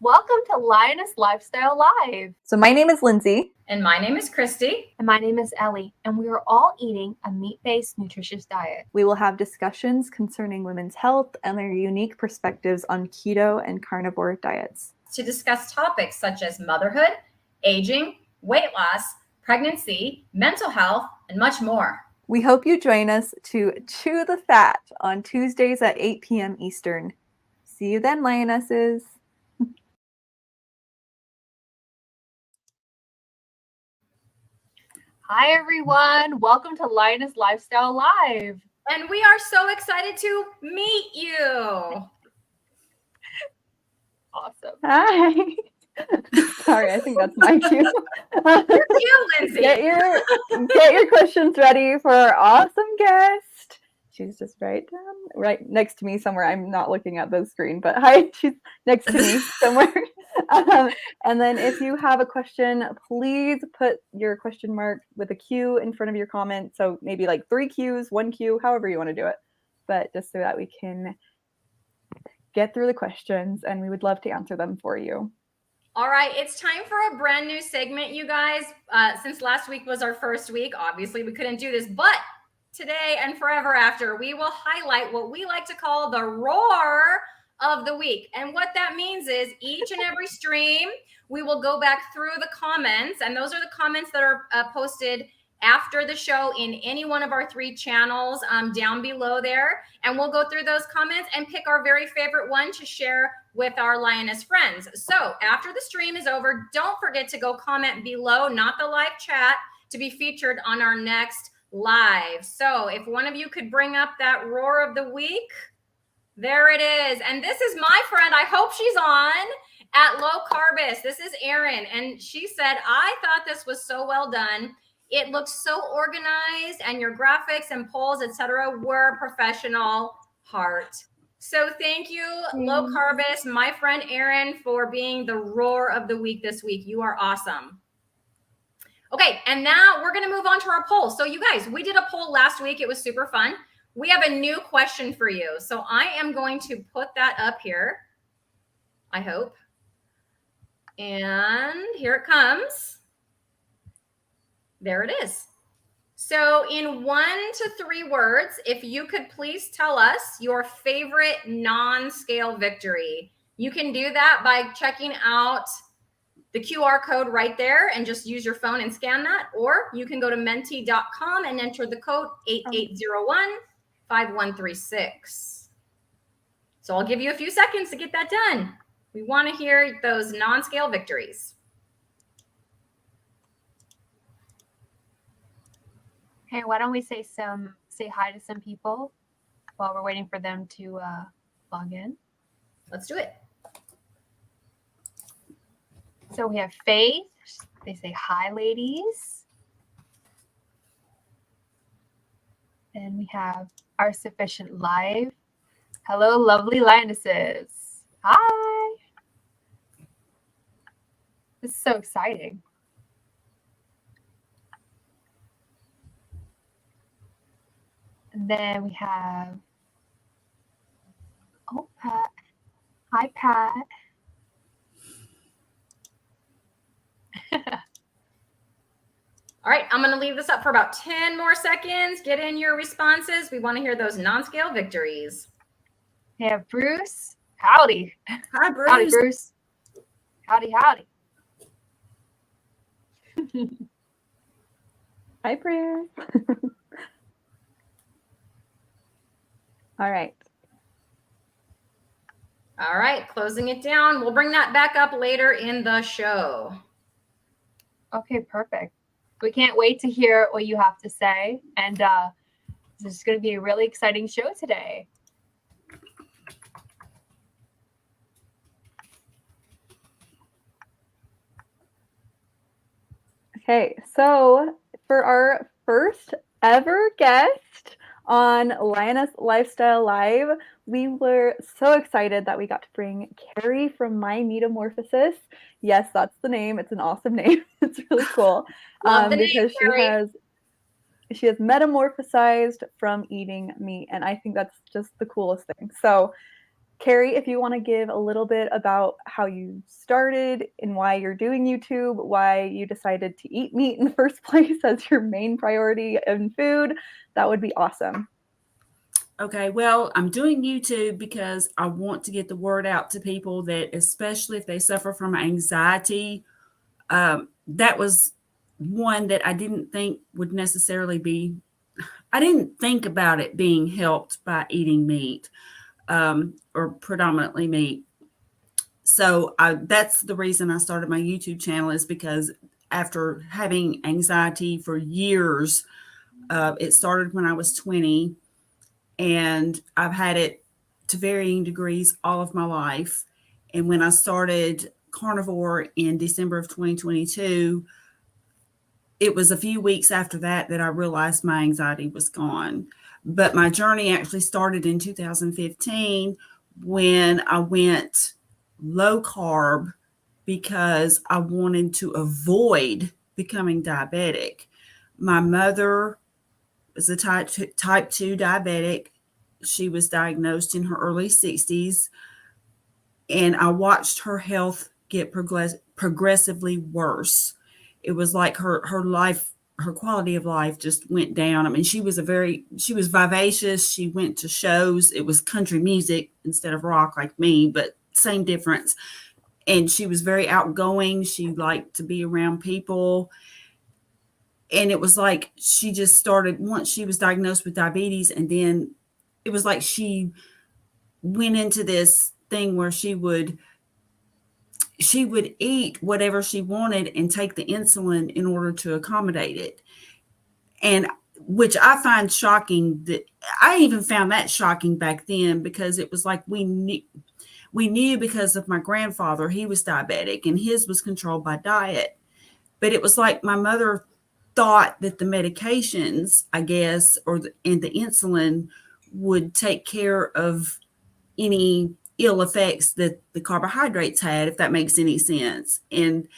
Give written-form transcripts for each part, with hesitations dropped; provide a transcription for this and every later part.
Welcome to Lioness Lifestyle Live. So my name is Lindsay. And my name is Christy. And my name is Ellie. And we are all eating a meat-based nutritious diet. We will have discussions concerning women's health and their unique perspectives on keto and carnivore diets. To discuss topics such as motherhood, aging, weight loss, pregnancy, mental health, and much more. We hope you join us to Chew the Fat on Tuesdays at 8 p.m. Eastern. See you then, Lionesses. Hi, everyone. Welcome to Lioness Lifestyle Live. And we are so excited to meet you. Awesome. Hi. Sorry, I think that's my cue. You're cute, Lindsay. Get your questions ready for our awesome guest. She's just right next to me somewhere. I'm not looking at the screen, but hi, she's next to me somewhere. And then if you have a question, please put your question mark with a Q in front of your comment. So maybe like 3 Qs, 1 Q, however you want to do it. But just so that we can get through the questions, and we would love to answer them for you. All right, it's time for a brand new segment, you guys. Since last week was our first week, obviously we couldn't do this, but today and forever after, we will highlight what we like to call the roar of the week. And what that means is each and every stream, we will go back through the comments, and those are the comments that are posted after the show in any one of our 3 channels down below there. And we'll go through those comments and pick our very favorite one to share with our Lioness friends. So after the stream is over, don't forget to go comment below, not the live chat, to be featured on our next live. So if one of you could bring up that roar of the week, there it is. And this is my friend, I hope she's on, at Low Carbis. This is Erin. And she said, I thought this was so well done. It looks so organized, and your graphics and polls, etc., were professional heart. So thank you, Low Carbis, my friend Erin, for being the roar of the week this week. You are awesome. Okay, and now we're going to move on to our poll. So you guys, we did a poll last week. It was super fun. We have a new question for you. So I am going to put that up here, I hope. And here it comes. There it is. So in 1 to 3 words, if you could please tell us your favorite non-scale victory. You can do that by checking out the QR code right there and just use your phone and scan that. Or you can go to menti.com and enter the code 8801-5136. So I'll give you a few seconds to get that done. We want to hear those non-scale victories. Hey, why don't we say hi to some people while we're waiting for them to log in? Let's do it. So we have Faith. They say hi, ladies. And we have Our Sufficient Live. Hello, lovely Lionesses. Hi. This is so exciting. And then we have, Pat. Hi, Pat. All right, I'm going to leave this up for about 10 more seconds. Get in your responses. We want to hear those non-scale victories. We have Bruce. Howdy. Hi, Bruce. Howdy, Bruce. Howdy, howdy. Hi, Bruce. All right. All right, closing it down. We'll bring that back up later in the show. Okay, perfect. We can't wait to hear what you have to say. And this is going to be a really exciting show today. Okay, so for our first ever guest on Lioness Lifestyle Live, we were so excited that we got to bring Carrie from My Metamorphosis. Yes, that's the name. It's an awesome name. It's really cool. Love the because name, she has metamorphosized from eating meat, and I think that's just the coolest thing. So Carrie, if you want to give a little bit about how you started and why you're doing YouTube, why you decided to eat meat in the first place as your main priority in food, that would be awesome. Okay, well, I'm doing YouTube because I want to get the word out to people that, especially if they suffer from anxiety, that was one that I didn't think would necessarily be, I didn't think about it being helped by eating meat, or predominantly meat. So that's the reason I started my YouTube channel, is because after having anxiety for years, it started when I was 20, and I've had it to varying degrees all of my life. And when I started Carnivore in December of 2022, it was a few weeks after that that I realized my anxiety was gone. But my journey actually started in 2015 when I went low carb because I wanted to avoid becoming diabetic. My mother was a type 2 diabetic. She was diagnosed in her early 60s, and I watched her health get progressively worse. It was like her life, her quality of life just went down. I mean, she was vivacious. She went to shows. It was country music instead of rock like me, but same difference. And she was very outgoing. She liked to be around people. And it was like she just started, once she was diagnosed with diabetes, and then it was like she went into this thing where she would eat whatever she wanted and take the insulin in order to accommodate it. And which I find shocking. That I even found that shocking back then, because it was like we knew because of my grandfather, he was diabetic and his was controlled by diet. But it was like my mother thought that the medications, I guess, and the insulin would take care of any ill effects that the carbohydrates had, if that makes any sense. And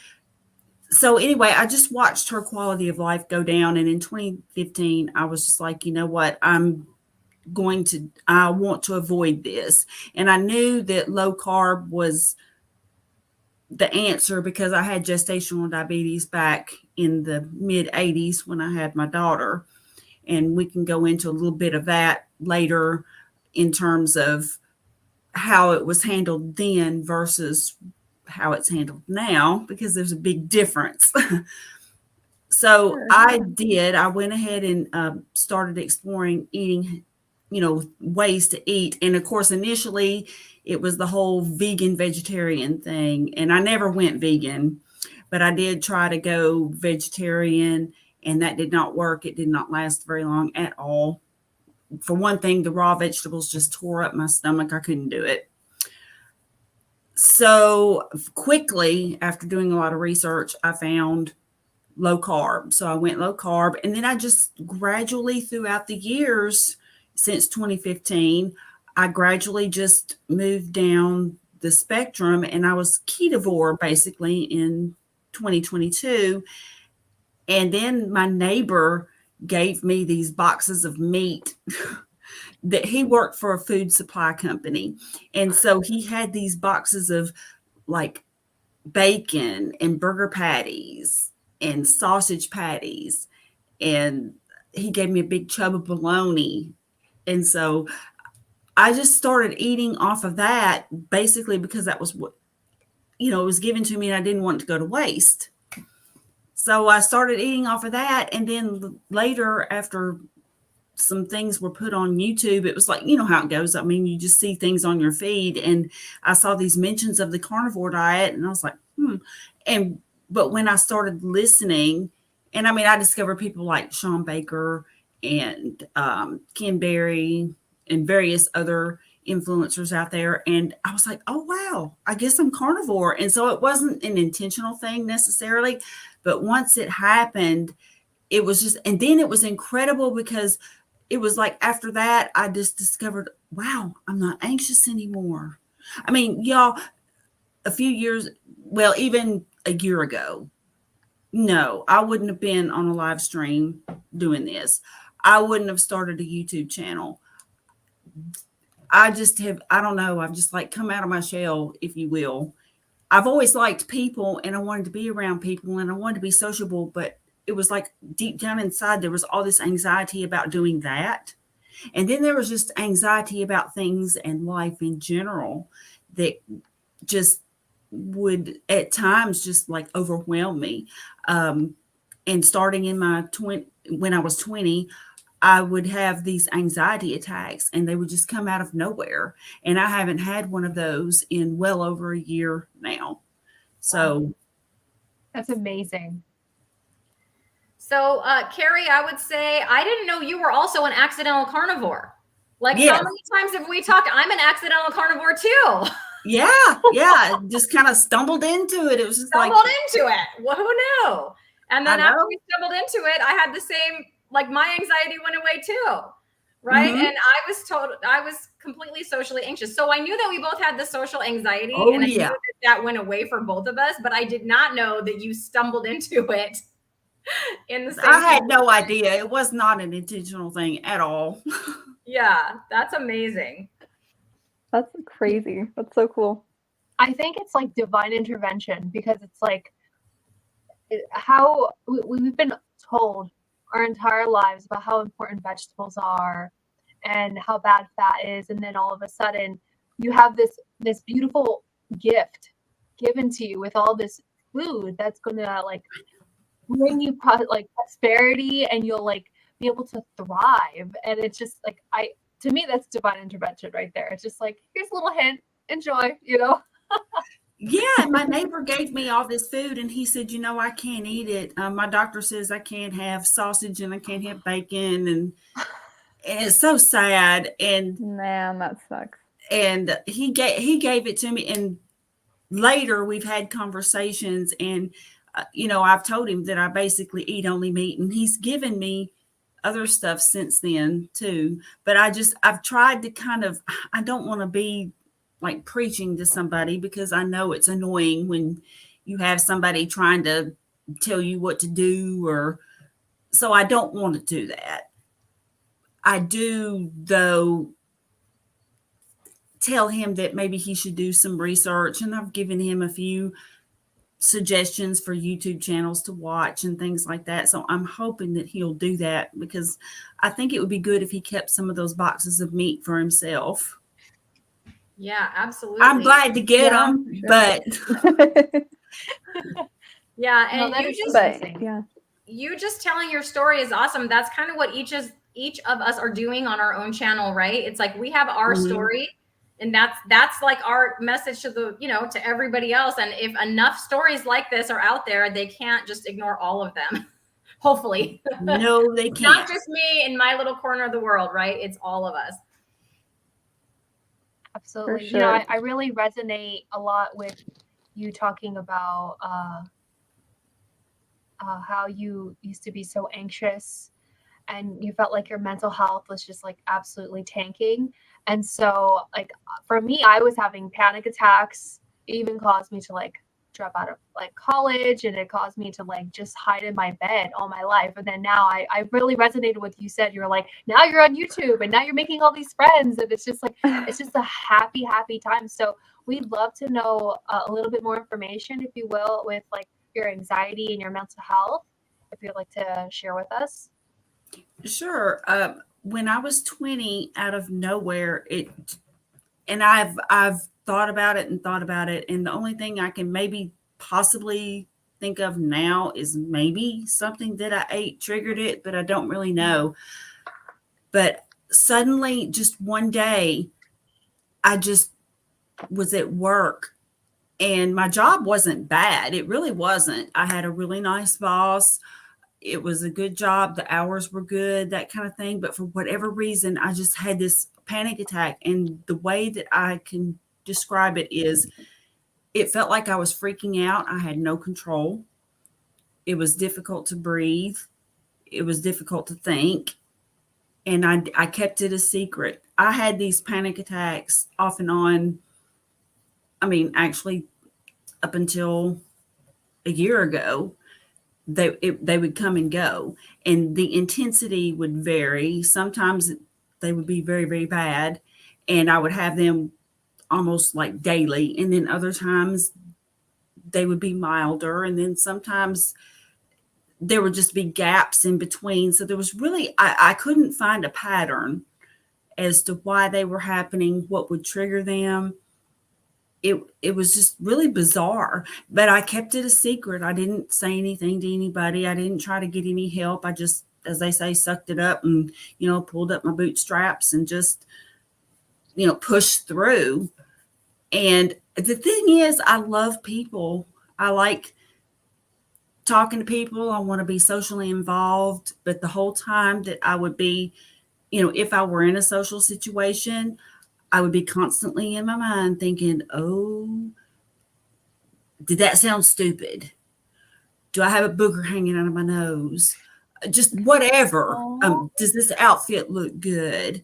so anyway, I just watched her quality of life go down. And in 2015, I was just like, you know what? I want to avoid this. And I knew that low carb was the answer because I had gestational diabetes back in the mid 80s when I had my daughter. And we can go into a little bit of that later in terms of how it was handled then versus how it's handled now, because there's a big difference. So Sure. I went ahead and started exploring eating, ways to eat. And of course, initially it was the whole vegan vegetarian thing. And I never went vegan, but I did try to go vegetarian, and that did not work. It did not last very long at all. For one thing, the raw vegetables just tore up my stomach. I couldn't do it. So quickly, after doing a lot of research, I found low carb. So I went low carb, and then I just gradually throughout the years since 2015, I gradually just moved down the spectrum, and I was ketovore basically in 2022. And then my neighbor gave me these boxes of meat that he worked for a food supply company. And so he had these boxes of like bacon and burger patties and sausage patties. And he gave me a big chub of bologna. And so I just started eating off of that basically because that was what, it was given to me, and I didn't want it to go to waste. So I started eating off of that. And then later, after some things were put on YouTube, it was like, you know how it goes. I mean, you just see things on your feed, and I saw these mentions of the carnivore diet, and I was like, but when I started listening, and I mean, I discovered people like Sean Baker and Ken Berry and various other influencers out there. And I was like, oh, wow, I guess I'm carnivore. And so it wasn't an intentional thing necessarily, but once it happened, it was just, and then it was incredible because it was like after that, I just discovered, wow, I'm not anxious anymore. I mean, y'all, a few years, well, even a year ago, no, I wouldn't have been on a live stream doing this. I wouldn't have started a YouTube channel. I just have, I don't know, I've just like come out of my shell, if you will. I've always liked people and I wanted to be around people and I wanted to be sociable, but it was like deep down inside, there was all this anxiety about doing that. And then there was just anxiety about things and life in general that just would at times just like overwhelm me. And starting in my when I was 20, I would have these anxiety attacks and they would just come out of nowhere. And I haven't had one of those in well over a year now. So That's amazing. So, Carrie, I would say I didn't know you were also an accidental carnivore. Like, Yes. how many times have we talked? I'm an accidental carnivore too. yeah, just kind of stumbled into it. It was just Stumbled into it. Well, who knew? And then I after know. we stumbled into it, I had the same, like my anxiety went away too. Right. Mhm. And I was completely socially anxious. So I knew that we both had the social anxiety Oh, and I knew yeah. that went away for both of us, but I did not know that you stumbled into it in the same I had time. no idea. It was not an intentional thing at all. Yeah, that's amazing. That's crazy. That's so cool. I think it's like divine intervention because it's like how we've been told our entire lives about how important vegetables are and how bad fat is, and then all of a sudden you have this beautiful gift given to you with all this food that's gonna like bring you like prosperity, and you'll like be able to thrive. And it's just like to me that's divine intervention right there. It's just like, here's a little hint, enjoy, you know. Yeah, my neighbor gave me all this food and he said, I can't eat it. My doctor says I can't have sausage and I can't have bacon. And it's so sad. And Man, that sucks. he gave it to me. And later we've had conversations and, I've told him that I basically eat only meat, and he's given me other stuff since then too. But I've tried to I don't want to be like preaching to somebody because I know it's annoying when you have somebody trying to tell you what to do, so I don't want to do that. I do, though, tell him that maybe he should do some research, and I've given him a few suggestions for YouTube channels to watch and things like that. So I'm hoping that he'll do that because I think it would be good if he kept some of those boxes of meat for himself. Yeah, absolutely. I'm glad to get them, sure. but yeah, No, and that you is just amazing. yeah. you just telling your story is awesome. That's kind of what each of us are doing on our own channel, right? It's like we have our Mhm. story, and that's like our message to to everybody else. And if enough stories like this are out there, they can't just ignore all of them. Hopefully. no, they Not can't. just me in my little corner of the world, right? It's all of us. Absolutely. For sure. I really resonate a lot with you talking about how you used to be so anxious and you felt like your mental health was just like absolutely tanking. And so like for me, I was having panic attacks. It even caused me to like drop out of like college, and it caused me to like just hide in my bed all my life. And then now I really resonated with you said. You're like, now you're on YouTube and now you're making all these friends, and it's just like it's just a happy time. So we'd love to know a little bit more information, if you will, with like your anxiety and your mental health, if you'd like to share with us. Sure. When I was 20, out of nowhere, I've thought about it, and the only thing I can maybe possibly think of now is maybe something that I ate triggered it, but I don't really know. But suddenly, just one day, I just was at work, and my job wasn't bad. It really wasn't. I had a really nice boss. It was a good job. The hours were good, that kind of thing. But for whatever reason, I just had this panic attack. And the way that I can describe it is it felt like I was freaking out. I had no control. It was difficult to breathe. It was difficult to think. And I kept it a secret. I had these panic attacks off and on. I mean, actually, up until a year ago. They would come and go, and the intensity would vary. Sometimes they would be very, very bad, and I would have them almost like daily. And then other times they would be milder. And then sometimes there would just be gaps in between. So there was really, I couldn't find a pattern as to why they were happening, what would trigger them. It was just really bizarre, but I kept it a secret. I didn't say anything to anybody. I didn't try to get any help. I just, as they say, sucked it up and, pulled up my bootstraps and just, pushed through. And the thing is, I love people. I like talking to people. I want to be socially involved, but the whole time that I would be, if I were in a social situation, I would be constantly in my mind thinking, oh, did that sound stupid? Do I have a booger hanging out of my nose? Just whatever. Does this outfit look good?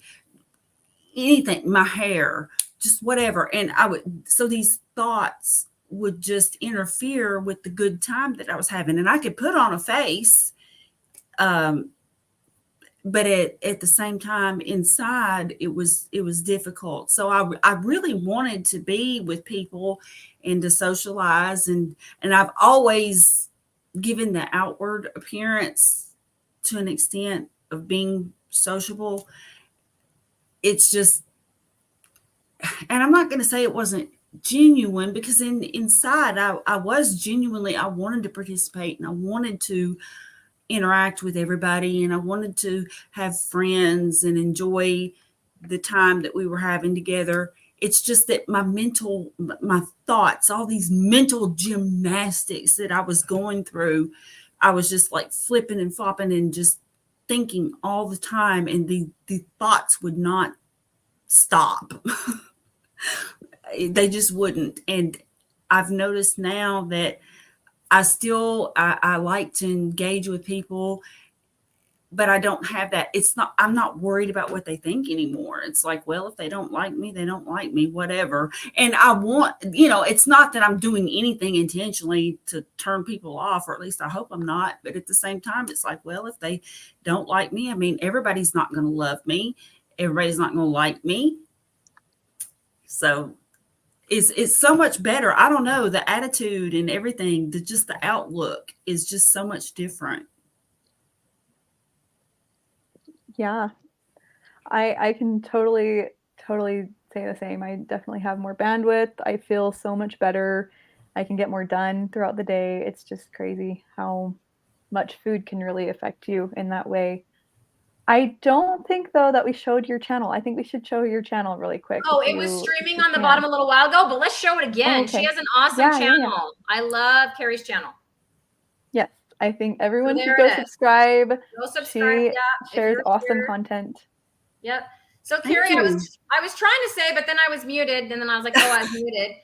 Anything, my hair, just whatever. And so these thoughts would just interfere with the good time that I was having. And I could put on a face, but at the same time inside it was difficult. So I really wanted to be with people and to socialize, and I've always given the outward appearance to an extent of being sociable. It's just, and I'm not going to say it wasn't genuine, because inside I was genuinely, I wanted to participate and I wanted to interact with everybody, and I wanted to have friends and enjoy the time that we were having together. It's just that my thoughts, all these mental gymnastics that I was going through, I was just like flipping and flopping and just thinking all the time, and the thoughts would not stop. They just wouldn't. And I've noticed now that I like to engage with people, but I don't have that. I'm not worried about what they think anymore. It's like, well, if they don't like me, they don't like me, whatever. And I want, it's not that I'm doing anything intentionally to turn people off, or at least I hope I'm not. But at the same time, it's like, well, if they don't like me, I mean, everybody's not going to love me. Everybody's not going to like me. So it's so much better. I don't know, the attitude and everything, just the outlook is just so much different. Yeah, I can totally say the same. I definitely have more bandwidth. I feel so much better. I can get more done throughout the day. It's just crazy how much food can really affect you in that way. I don't think, though, that we showed your channel. I think we should show your channel really quick. Oh, it was streaming on the bottom a little while ago, but let's show it again. Oh, okay. She has an awesome channel. Yeah. I love Carrie's channel. Yes, I think everyone should go subscribe. Go subscribe. She shares awesome content. Yep. So Carrie, I was trying to say, but then I was muted, and then I was like, oh, I was muted.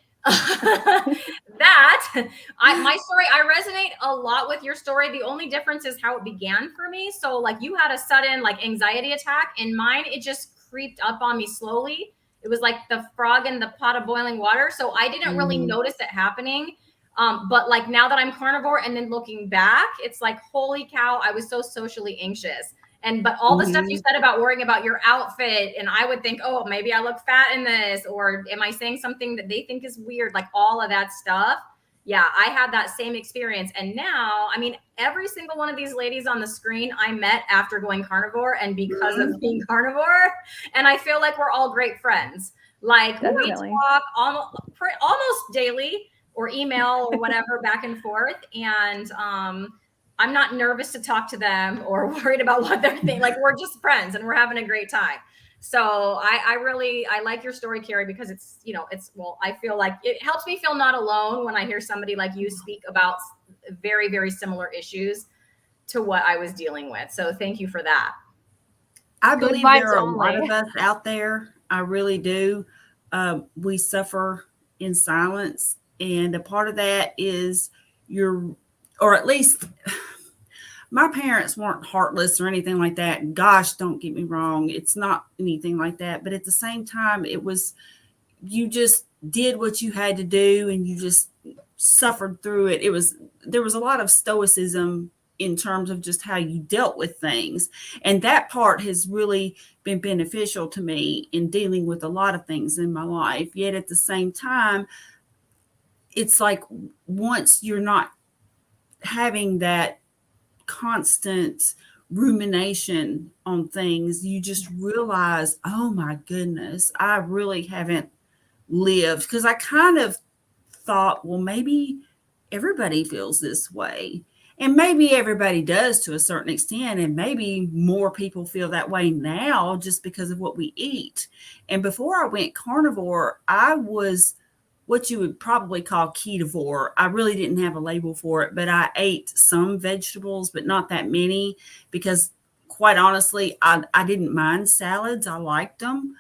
My story, I resonate a lot with your story. The only difference is how it began for me. So like you had a sudden like anxiety attack, and mine, it just creeped up on me slowly. It was like the frog in the pot of boiling water. So I didn't really notice it happening. But like now that I'm carnivore and then looking back, it's like, holy cow, I was so socially anxious. But all the stuff you said about worrying about your outfit, and I would think, oh, maybe I look fat in this, or am I saying something that they think is weird? Like all of that stuff. Yeah, I had that same experience. And now, I mean, every single one of these ladies on the screen I met after going carnivore and because of being carnivore. And I feel like we're all great friends. Like Definitely. We talk almost daily or email or whatever back and forth. And I'm not nervous to talk to them or worried about what they're thinking. Like we're just friends and we're having a great time. So I like your story, Carrie, because I feel like it helps me feel not alone when I hear somebody like you speak about very, very similar issues to what I was dealing with. So thank you for that. I believe there are a lot of us out there. I really do. We suffer in silence. And a part of that is or at least my parents weren't heartless or anything like that. Gosh, don't get me wrong. It's not anything like that. But at the same time, you just did what you had to do and you just suffered through it. There was a lot of stoicism in terms of just how you dealt with things. And that part has really been beneficial to me in dealing with a lot of things in my life. Yet at the same time, it's like once you're not having that constant rumination on things, you just realize, oh my goodness, I really haven't lived. Because I kind of thought, well, maybe everybody feels this way. And maybe everybody does to a certain extent. And maybe more people feel that way now just because of what we eat. And before I went carnivore, I was what you would probably call ketovore. I really didn't have a label for it, but I ate some vegetables, but not that many because quite honestly, I didn't mind salads. I liked them.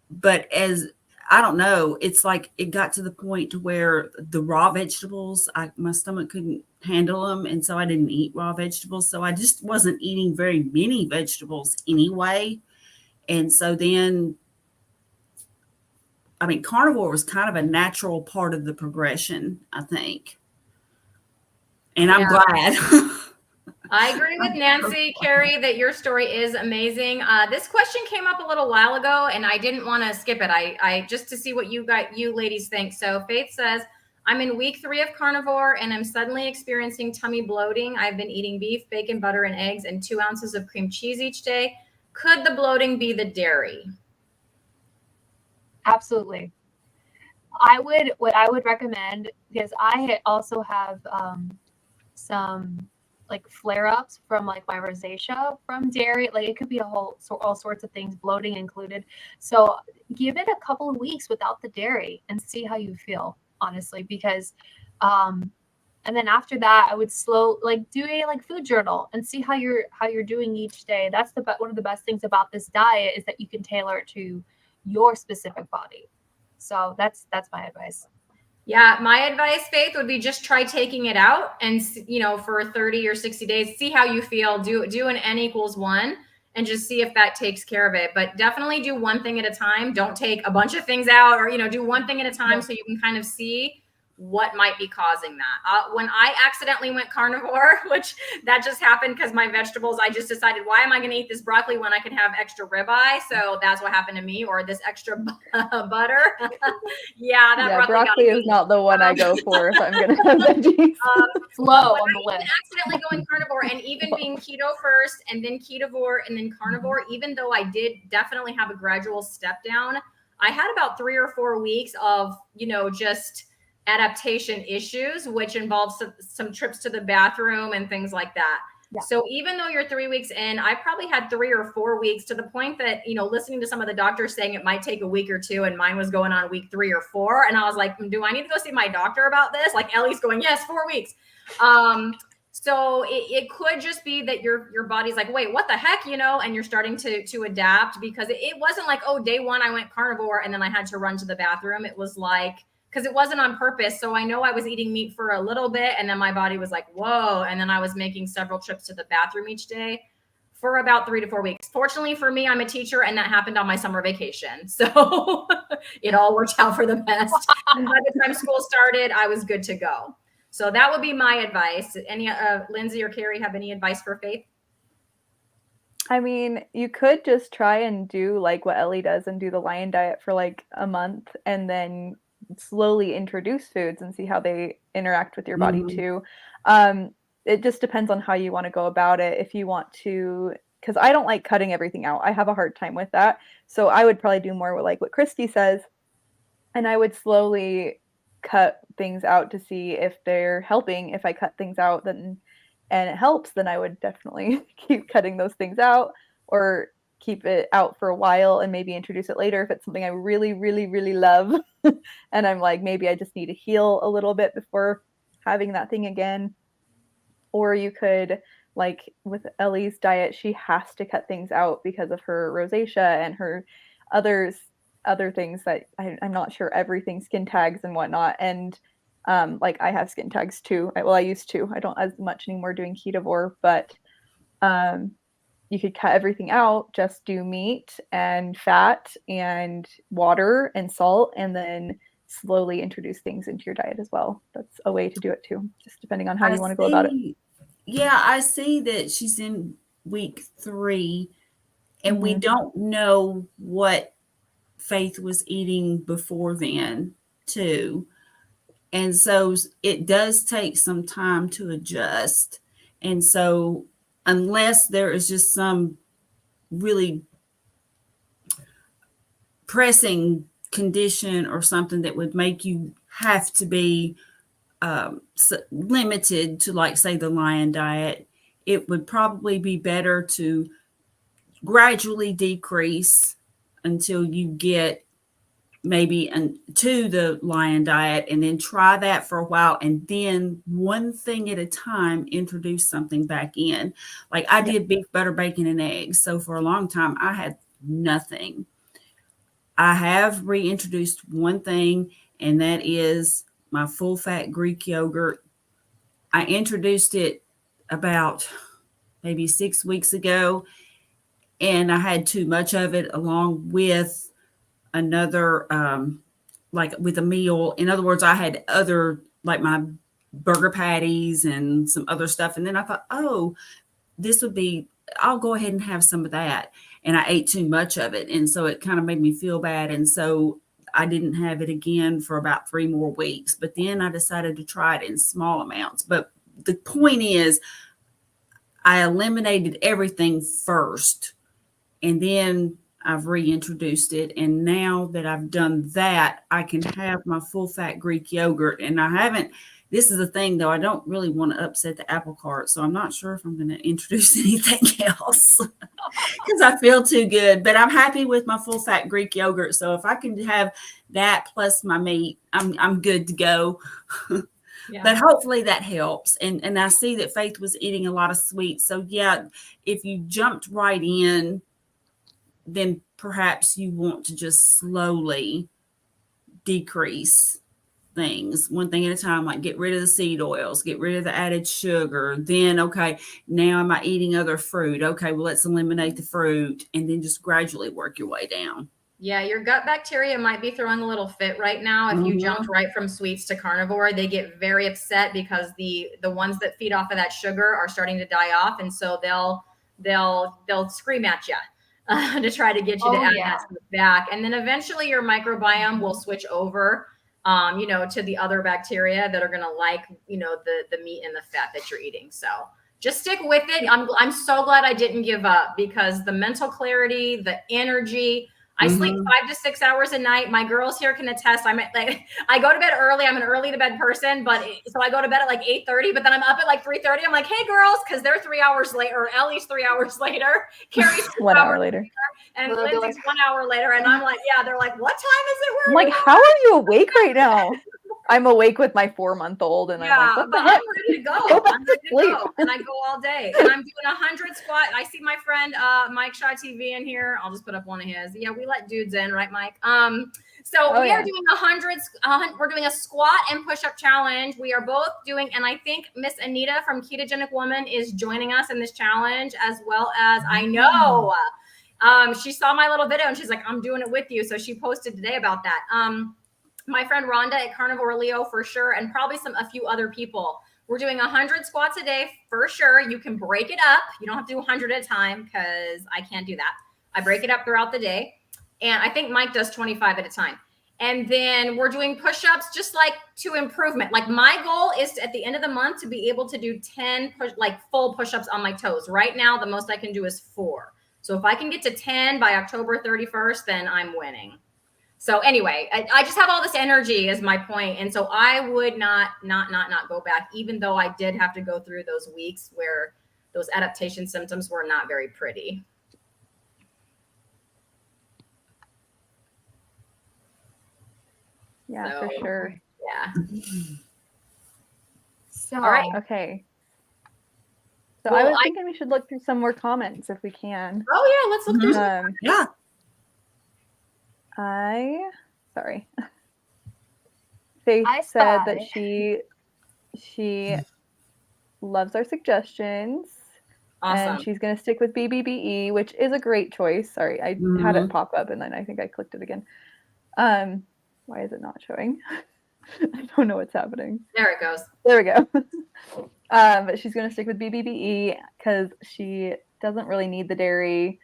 But as I don't know, it's like it got to the point to where the raw vegetables, my stomach couldn't handle them. And so I didn't eat raw vegetables. So I just wasn't eating very many vegetables anyway. And so then, I mean, carnivore was kind of a natural part of the progression, I think. And I'm glad. I agree with Nancy, Carrie, that your story is amazing. This question came up a little while ago, and I didn't want to skip it. I just to see what you ladies think. So Faith says, I'm in week 3 of carnivore, and I'm suddenly experiencing tummy bloating. I've been eating beef, bacon, butter, and eggs, and 2 ounces of cream cheese each day. Could the bloating be the dairy? Absolutely. What I would recommend, because I also have some like flare-ups from like my rosacea from dairy. Like it could be all sorts of things, bloating included. So give it a couple of weeks without the dairy and see how you feel, honestly, because and then after that I would do a food journal and see how you're doing each day. That's one of the best things about this diet is that you can tailor it to your specific body. So that's my advice. Yeah, my advice, Faith, would be just try taking it out and, for 30 or 60 days, see how you feel. Do an N=1 and just see if that takes care of it. But definitely do one thing at a time. Don't take a bunch of things out or, do one thing at a time so you can kind of see what might be causing that. When I accidentally went carnivore, which that just happened because my vegetables, I just decided, why am I going to eat this broccoli when I can have extra ribeye? So that's what happened to me, or this extra butter. Yeah, broccoli is not the one I go for if I'm going to have veggies. Low on the list. Accidentally going carnivore and even being keto first and then ketovore and then carnivore, even though I did definitely have a gradual step down, I had about 3 or 4 weeks of, just adaptation issues, which involves some trips to the bathroom and things like that. Yeah. So even though you're 3 weeks in, I probably had 3 or 4 weeks to the point that, listening to some of the doctors saying it might take a week or 2, and mine was going on week 3 or 4. And I was like, do I need to go see my doctor about this? Like Ellie's going, yes, 4 weeks. So it could just be that your body's like, wait, what the heck, and you're starting to adapt, because it wasn't like, oh, day 1, I went carnivore and then I had to run to the bathroom. It was like, because it wasn't on purpose. So I know I was eating meat for a little bit and then my body was like, whoa. And then I was making several trips to the bathroom each day for about 3 to 4 weeks. Fortunately for me, I'm a teacher and that happened on my summer vacation. So it all worked out for the best. By the time school started, I was good to go. So that would be my advice. Any Lindsay or Carrie have any advice for Faith? I mean, you could just try and do like what Ellie does and do the Lion diet for like a month and then slowly introduce foods and see how they interact with your body too. It just depends on how you want to go about it. If you want to, because I don't like cutting everything out. I have a hard time with that. So I would probably do more like what Christy says, and I would slowly cut things out to see if they're helping. If I cut things out and it helps, then I would definitely keep cutting those things out, or keep it out for a while and maybe introduce it later if it's something I really, really, really love. And I'm like, maybe I just need to heal a little bit before having that thing again. Or you could, like with Ellie's diet, she has to cut things out because of her rosacea and her other things that I'm not sure everything, skin tags and whatnot. And like I have skin tags too. I used to. I don't as much anymore doing ketovore, but you could cut everything out, just do meat and fat and water and salt, and then slowly introduce things into your diet as well. That's a way to do it too, just depending on how you want to go about it. Yeah, I see that she's in week 3, and we Mhm. don't know what Faith was eating before then, too. And so it does take some time to adjust. And so, unless there is just some really pressing condition or something that would make you have to be limited to, like, say, the lion diet, it would probably be better to gradually decrease until you get maybe to the lion diet, and then try that for a while, and then one thing at a time introduce something back in. Like, I did beef, butter, bacon, and eggs. So for a long time I had nothing. I have reintroduced one thing, and that is my full fat Greek yogurt. I introduced it about maybe 6 weeks ago, and I had too much of it along with another, like with a meal. In other words, I had other, like my burger patties and some other stuff. And then I thought, oh, I'll go ahead and have some of that. And I ate too much of it. And so it kind of made me feel bad. And so I didn't have it again for about 3 more weeks. But then I decided to try it in small amounts. But the point is, I eliminated everything first, and then I've reintroduced it. And now that I've done that, I can have my full fat Greek yogurt. And I haven't, this is the thing though, I don't really want to upset the apple cart. So I'm not sure if I'm going to introduce anything else because I feel too good. But I'm happy with my full fat Greek yogurt. So if I can have that plus my meat, I'm good to go. Yeah. But hopefully that helps. And I see that Faith was eating a lot of sweets. So yeah, if you jumped right in, then perhaps you want to just slowly decrease things one thing at a time, like get rid of the seed oils, get rid of the added sugar. Then, okay, now am I eating other fruit? Okay, well, let's eliminate the fruit, and then just gradually work your way down. Yeah, your gut bacteria might be throwing a little fit right now. If you jumped right from sweets to carnivore, they get very upset because the ones that feed off of that sugar are starting to die off, and so they'll scream at you to try to get you to add that stuff back. And then eventually your microbiome will switch over, to the other bacteria that are going to like, the meat and the fat that you're eating. So just stick with it. I'm so glad I didn't give up, because the mental clarity, the energy, I sleep 5 to 6 hours a night. My girls here can attest. I go to bed early. I'm an early to bed person, so I go to bed at like 8:30, but then I'm up at like 3:30. I'm like, hey girls, because they're 3 hours later, or at least 3 hours later. Carrie's 1 hour later. And Lindsay's 1 hour later. And I'm like, yeah, they're like, what time is it? I'm like, how are you awake right now? I'm awake with my 4-month-old, and I'm like, what the heck? I'm ready to go. Go back I'm ready to sleep. go. And I go all day. And I'm doing 100 squat. I see my friend Mike Shaw TV in here. I'll just put up one of his. Yeah, we let dudes in, right, Mike? So we are doing 100. We're doing a squat and push-up challenge. We are both doing, and I think Miss Anita from Ketogenic Woman is joining us in this challenge, as well as I know she saw my little video and she's like, I'm doing it with you. So she posted today about that. My friend Rhonda at Carnivore Leo for sure, and probably a few other people. We're doing 100 squats a day for sure. You can break it up. You don't have to do 100 at a time, because I can't do that. I break it up throughout the day. And I think Mike does 25 at a time. And then we're doing push-ups just like to improvement. Like my goal is at the end of the month to be able to do 10 full push-ups on my toes. Right now, the most I can do is 4. So if I can get to 10 by October 31st, then I'm winning. So anyway, I just have all this energy is my point. And so I would not go back, even though I did have to go through those weeks where those adaptation symptoms were not very pretty. Yeah, for sure. Yeah. So, all right. Okay. So I was thinking we should look through some more comments if we can. Oh yeah, let's look through some. Yeah. Sorry. Faith said that she loves our suggestions. Awesome. And she's going to stick with BBBE, which is a great choice. Sorry, I had it pop up and then I think I clicked it again. Why is it not showing? I don't know what's happening. There it goes. There we go. But she's going to stick with BBBE because she doesn't really need the dairy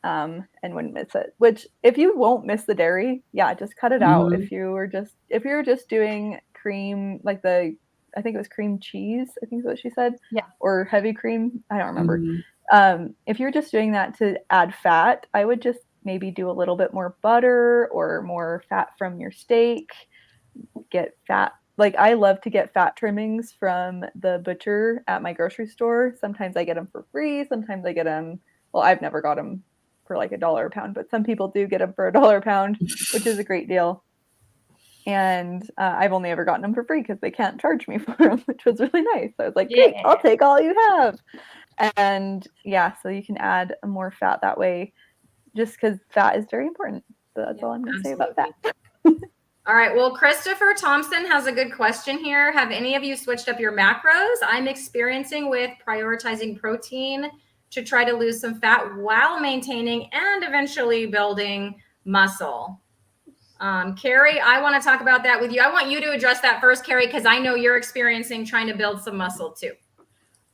and wouldn't miss it. Which, if you won't miss the dairy, yeah, just cut it out. Mhm. If you were just doing cream, like I think it was cream cheese, I think is what she said. Yeah. Or heavy cream, I don't remember. Mhm. If you're just doing that to add fat, I would just maybe do a little bit more butter or more fat from your steak. Get fat. Like, I love to get fat trimmings from the butcher at my grocery store. Sometimes I get them for free. Sometimes I get them, well, I've never got them for like $1 a pound, but some people do get them for $1 a pound, which is a great deal. And I've only ever gotten them for free because they can't charge me for them, which was really nice. So I was like, great, I'll take all you have. And yeah, so you can add more fat that way, just because fat is very important. So that's all I'm going to say about that. All right. Well, Christopher Thompson has a good question here. Have any of you switched up your macros? I'm experiencing with prioritizing protein to try to lose some fat while maintaining and eventually building muscle. Carrie, I want to talk about that with you. I want you to address that first, Carrie, because I know you're experiencing trying to build some muscle too.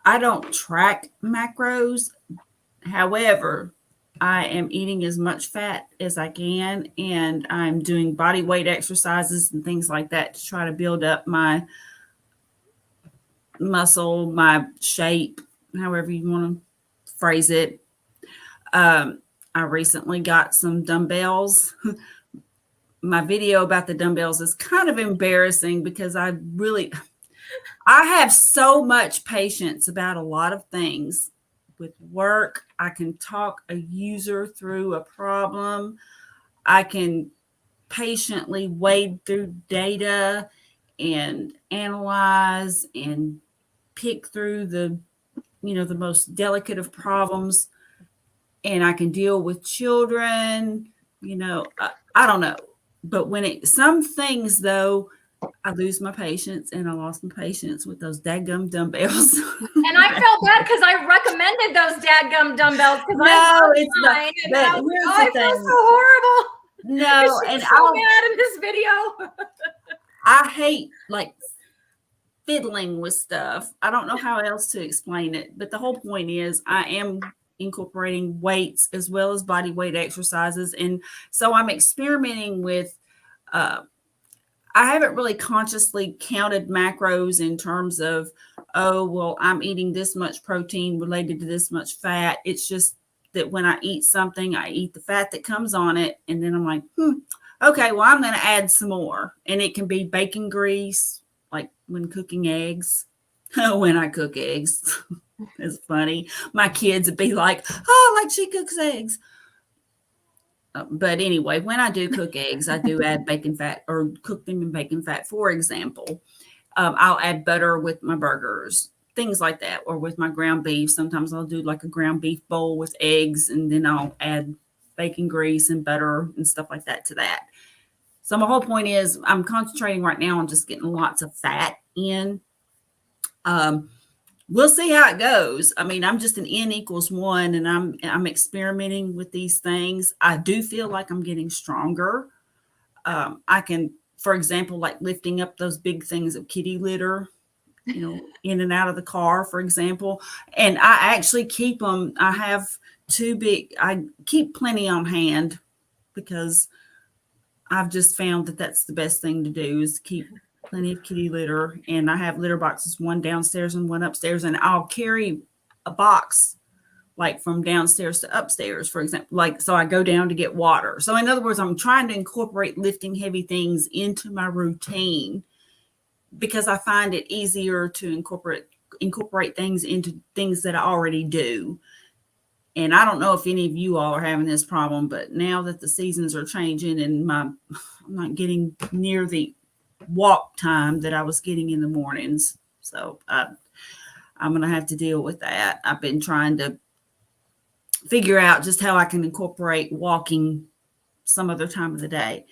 I don't track macros. However, I am eating as much fat as I can, and I'm doing body weight exercises and things like that to try to build up my muscle, my shape, however you want to phrase it. I recently got some dumbbells. My video about the dumbbells is kind of embarrassing because I have so much patience about a lot of things. With work, I can talk a user through a problem. I can patiently wade through data and analyze and pick through the most delicate of problems. And I can deal with children, I don't know. But some things though, I lose my patience, and I lost my patience with those dadgum dumbbells. And I felt bad because I recommended those dadgum dumbbells because it's not. But I feel so horrible. No, and so mad in this video. I hate like fiddling with stuff. I don't know how else to explain it, but the whole point is I am incorporating weights as well as body weight exercises, and so I'm experimenting with. I haven't really consciously counted macros in terms of, oh, well, I'm eating this much protein related to this much fat. It's just that when I eat something, I eat the fat that comes on it. And then I'm like, okay, well, I'm going to add some more. And it can be bacon grease, like when cooking eggs. When I cook eggs, it's funny. My kids would be like, oh, like she cooks eggs. But anyway, when I do cook eggs, I do add bacon fat or cook them in bacon fat. For example, I'll add butter with my burgers, things like that, or with my ground beef. Sometimes I'll do like a ground beef bowl with eggs, and then I'll add bacon grease and butter and stuff like that to that. So my whole point is I'm concentrating right now on just getting lots of fat in. We'll see how it goes. I mean, I'm just an N equals 1, and I'm experimenting with these things. I do feel like I'm getting stronger. I can, for example, like lifting up those big things of kitty litter, in and out of the car, for example. And I actually keep them. I have I keep plenty on hand because I've just found that that's the best thing to do is keep plenty of kitty litter. And I have litter boxes, one downstairs and one upstairs, and I'll carry a box like from downstairs to upstairs, for example, so I go down to get water. So in other words, I'm trying to incorporate lifting heavy things into my routine because I find it easier to incorporate things into things that I already do. And I don't know if any of you all are having this problem, but now that the seasons are changing and I'm not getting near the walk time that I was getting in the mornings. So I'm going to have to deal with that. I've been trying to figure out just how I can incorporate walking some other time of the day.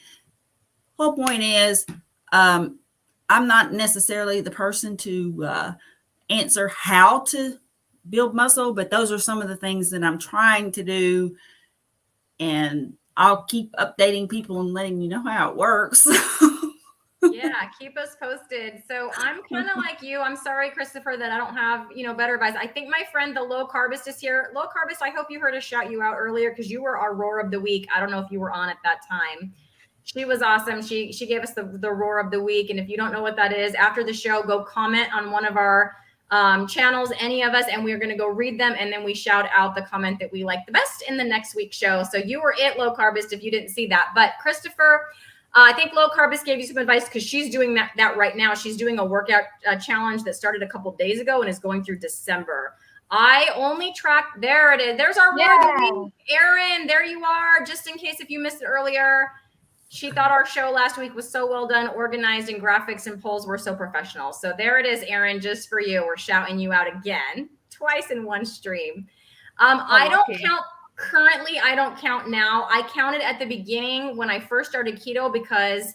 Whole point is, I'm not necessarily the person to answer how to build muscle, but those are some of the things that I'm trying to do. And I'll keep updating people and letting you know how it works. Yeah, keep us posted. So I'm kind of like you. I'm sorry, Christopher, that I don't have, better advice. I think my friend, the low carbist, is here. Low carbist, I hope you heard us shout you out earlier because you were our roar of the week. I don't know if you were on at that time. She was awesome. She gave us the roar of the week. And if you don't know what that is, after the show, go comment on one of our channels, any of us, and we're going to go read them. And then we shout out the comment that we like the best in the next week's show. So you were it, low carbist, if you didn't see that. But Christopher, I think Low Carbist gave you some advice because she's doing that right now. She's doing a workout challenge that started a couple days ago and is going through December. I only track, there it is. There's our word of the week. Erin, there you are. Just in case if you missed it earlier, she thought our show last week was so well done, organized, and graphics and polls were so professional. So there it is, Erin, just for you. We're shouting you out again, twice in one stream. I don't count. Currently, I don't count now. I counted at the beginning when I first started keto because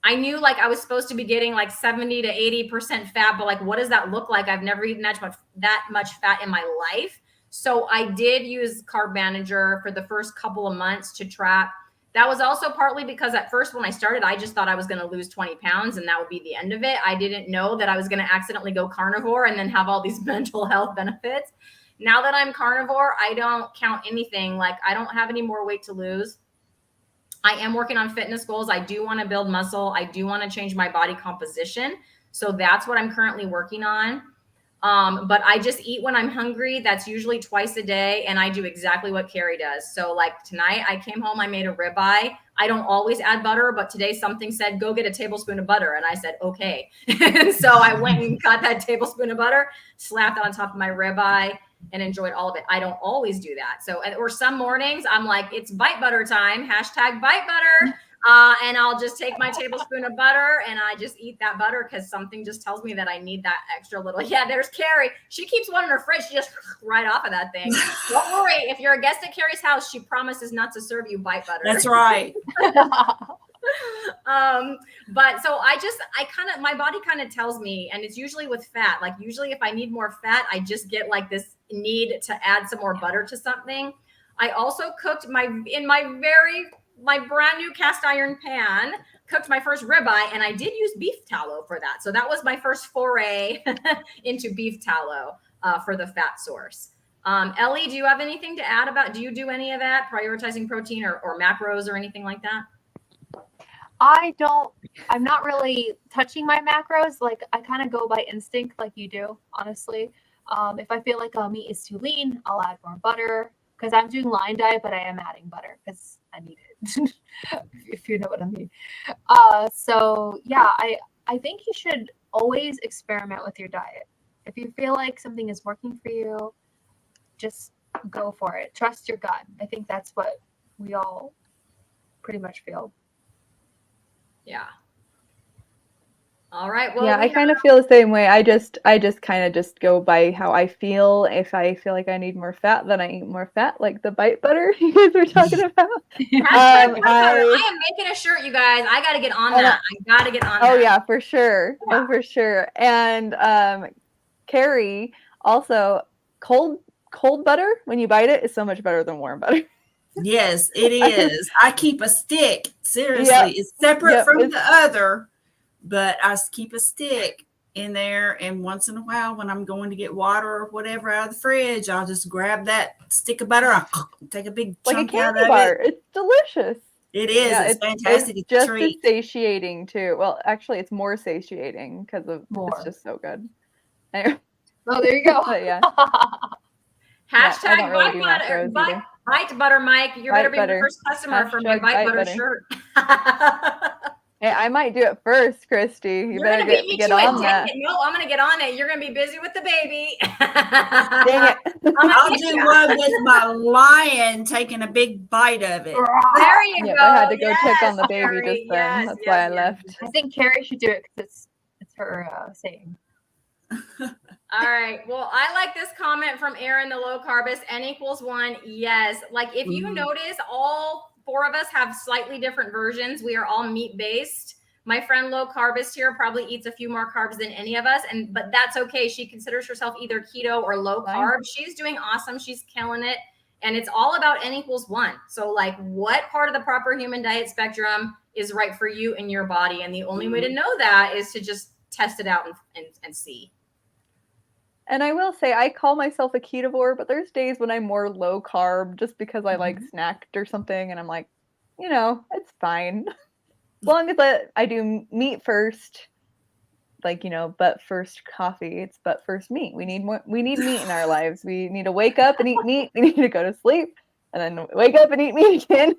I knew like I was supposed to be getting like 70 to 80% fat, but like, what does that look like? I've never eaten that much fat in my life. So I did use Carb Manager for the first couple of months to track. That was also partly because at first when I started, I just thought I was going to lose 20 pounds and that would be the end of it. I didn't know that I was going to accidentally go carnivore and then have all these mental health benefits. Now that I'm carnivore, I don't count anything. Like I don't have any more weight to lose. I am working on fitness goals. I do want to build muscle. I do want to change my body composition. So that's what I'm currently working on. But I just eat when I'm hungry. That's usually twice a day. And I do exactly what Carrie does. So like tonight I came home, I made a ribeye. I don't always add butter, but today something said, go get a tablespoon of butter. And I said, okay. And so I went and got that tablespoon of butter, slapped it on top of my ribeye, and enjoyed all of it. I don't always do that. So, or some mornings I'm like, it's bite butter time, hashtag bite butter. And I'll just take my tablespoon of butter and I just eat that butter because something just tells me that I need that extra little. Yeah, there's Carrie. She keeps one in her fridge. She just right off of that thing. Don't worry. If you're a guest at Carrie's house, she promises not to serve you bite butter. That's right. But so my body kind of tells me, and it's usually with fat. Like usually if I need more fat, I just get like this need to add some more butter to something. I also cooked my brand new cast iron pan, cooked my first ribeye, and I did use beef tallow for that. So that was my first foray into beef tallow for the fat source. Ellie, do you have anything to add do you do any of that, prioritizing protein or macros or anything like that? I'm not really touching my macros. Like I kind of go by instinct like you do, honestly. If I feel like a meat is too lean, I'll add more butter because I'm doing line diet, but I am adding butter because I need it, if you know what I mean. So yeah, I think you should always experiment with your diet. If you feel like something is working for you, just go for it. Trust your gut. I think that's what we all pretty much feel. Yeah. All right. Well, yeah, I kind of feel the same way. I just kind of just go by how I feel. If I feel like I need more fat, then I eat more fat, like the bite butter you guys were talking about. I am making a shirt, you guys. I got to get on that. I got to get on that. Oh yeah, for sure. Yeah. Oh, for sure. And Carrie, also cold butter when you bite it is so much better than warm butter. Yes, it is. I keep a stick. Seriously, it's separate from the other, but I keep a stick in there. And once in a while, when I'm going to get water or whatever out of the fridge, I'll just grab that stick of butter. I'll take a big chunk like a candy out of bar. it. It's delicious. It is. Yeah, it's fantastic. It's just treat. as satiating too. Well, actually, it's more satiating because it's just so good. Anyway. Oh, there you go. But yeah. Hashtag really bite butter, Mike. You better be the first customer for my bite butter shirt. Hey, I might do it first, Christy. You better get on that. No, I'm going to get on it. You're going to be busy with the baby. Dang it. I'll do one with my lion taking a big bite of it. There you go. I had to go check on the baby just then. That's why I left. I think Carrie should do it because it's her saying. All right. Well, I like this comment from Erin, the low carbist. N equals 1. Yes. Like if you notice, all 4 of us have slightly different versions. We are all meat based. My friend low carbist here probably eats a few more carbs than any of us, but that's okay. She considers herself either keto or low carb. She's doing awesome. She's killing it. And it's all about N equals 1. So like what part of the proper human diet spectrum is right for you and your body. And the only way to know that is to just test it out and see. And I will say, I call myself a ketovore, but there's days when I'm more low carb just because I like snacked or something. And I'm like, it's fine. As long as I do meat first, like, but first coffee, it's but first meat. We need meat in our lives. We need to wake up and eat meat. We need to go to sleep and then wake up and eat meat again.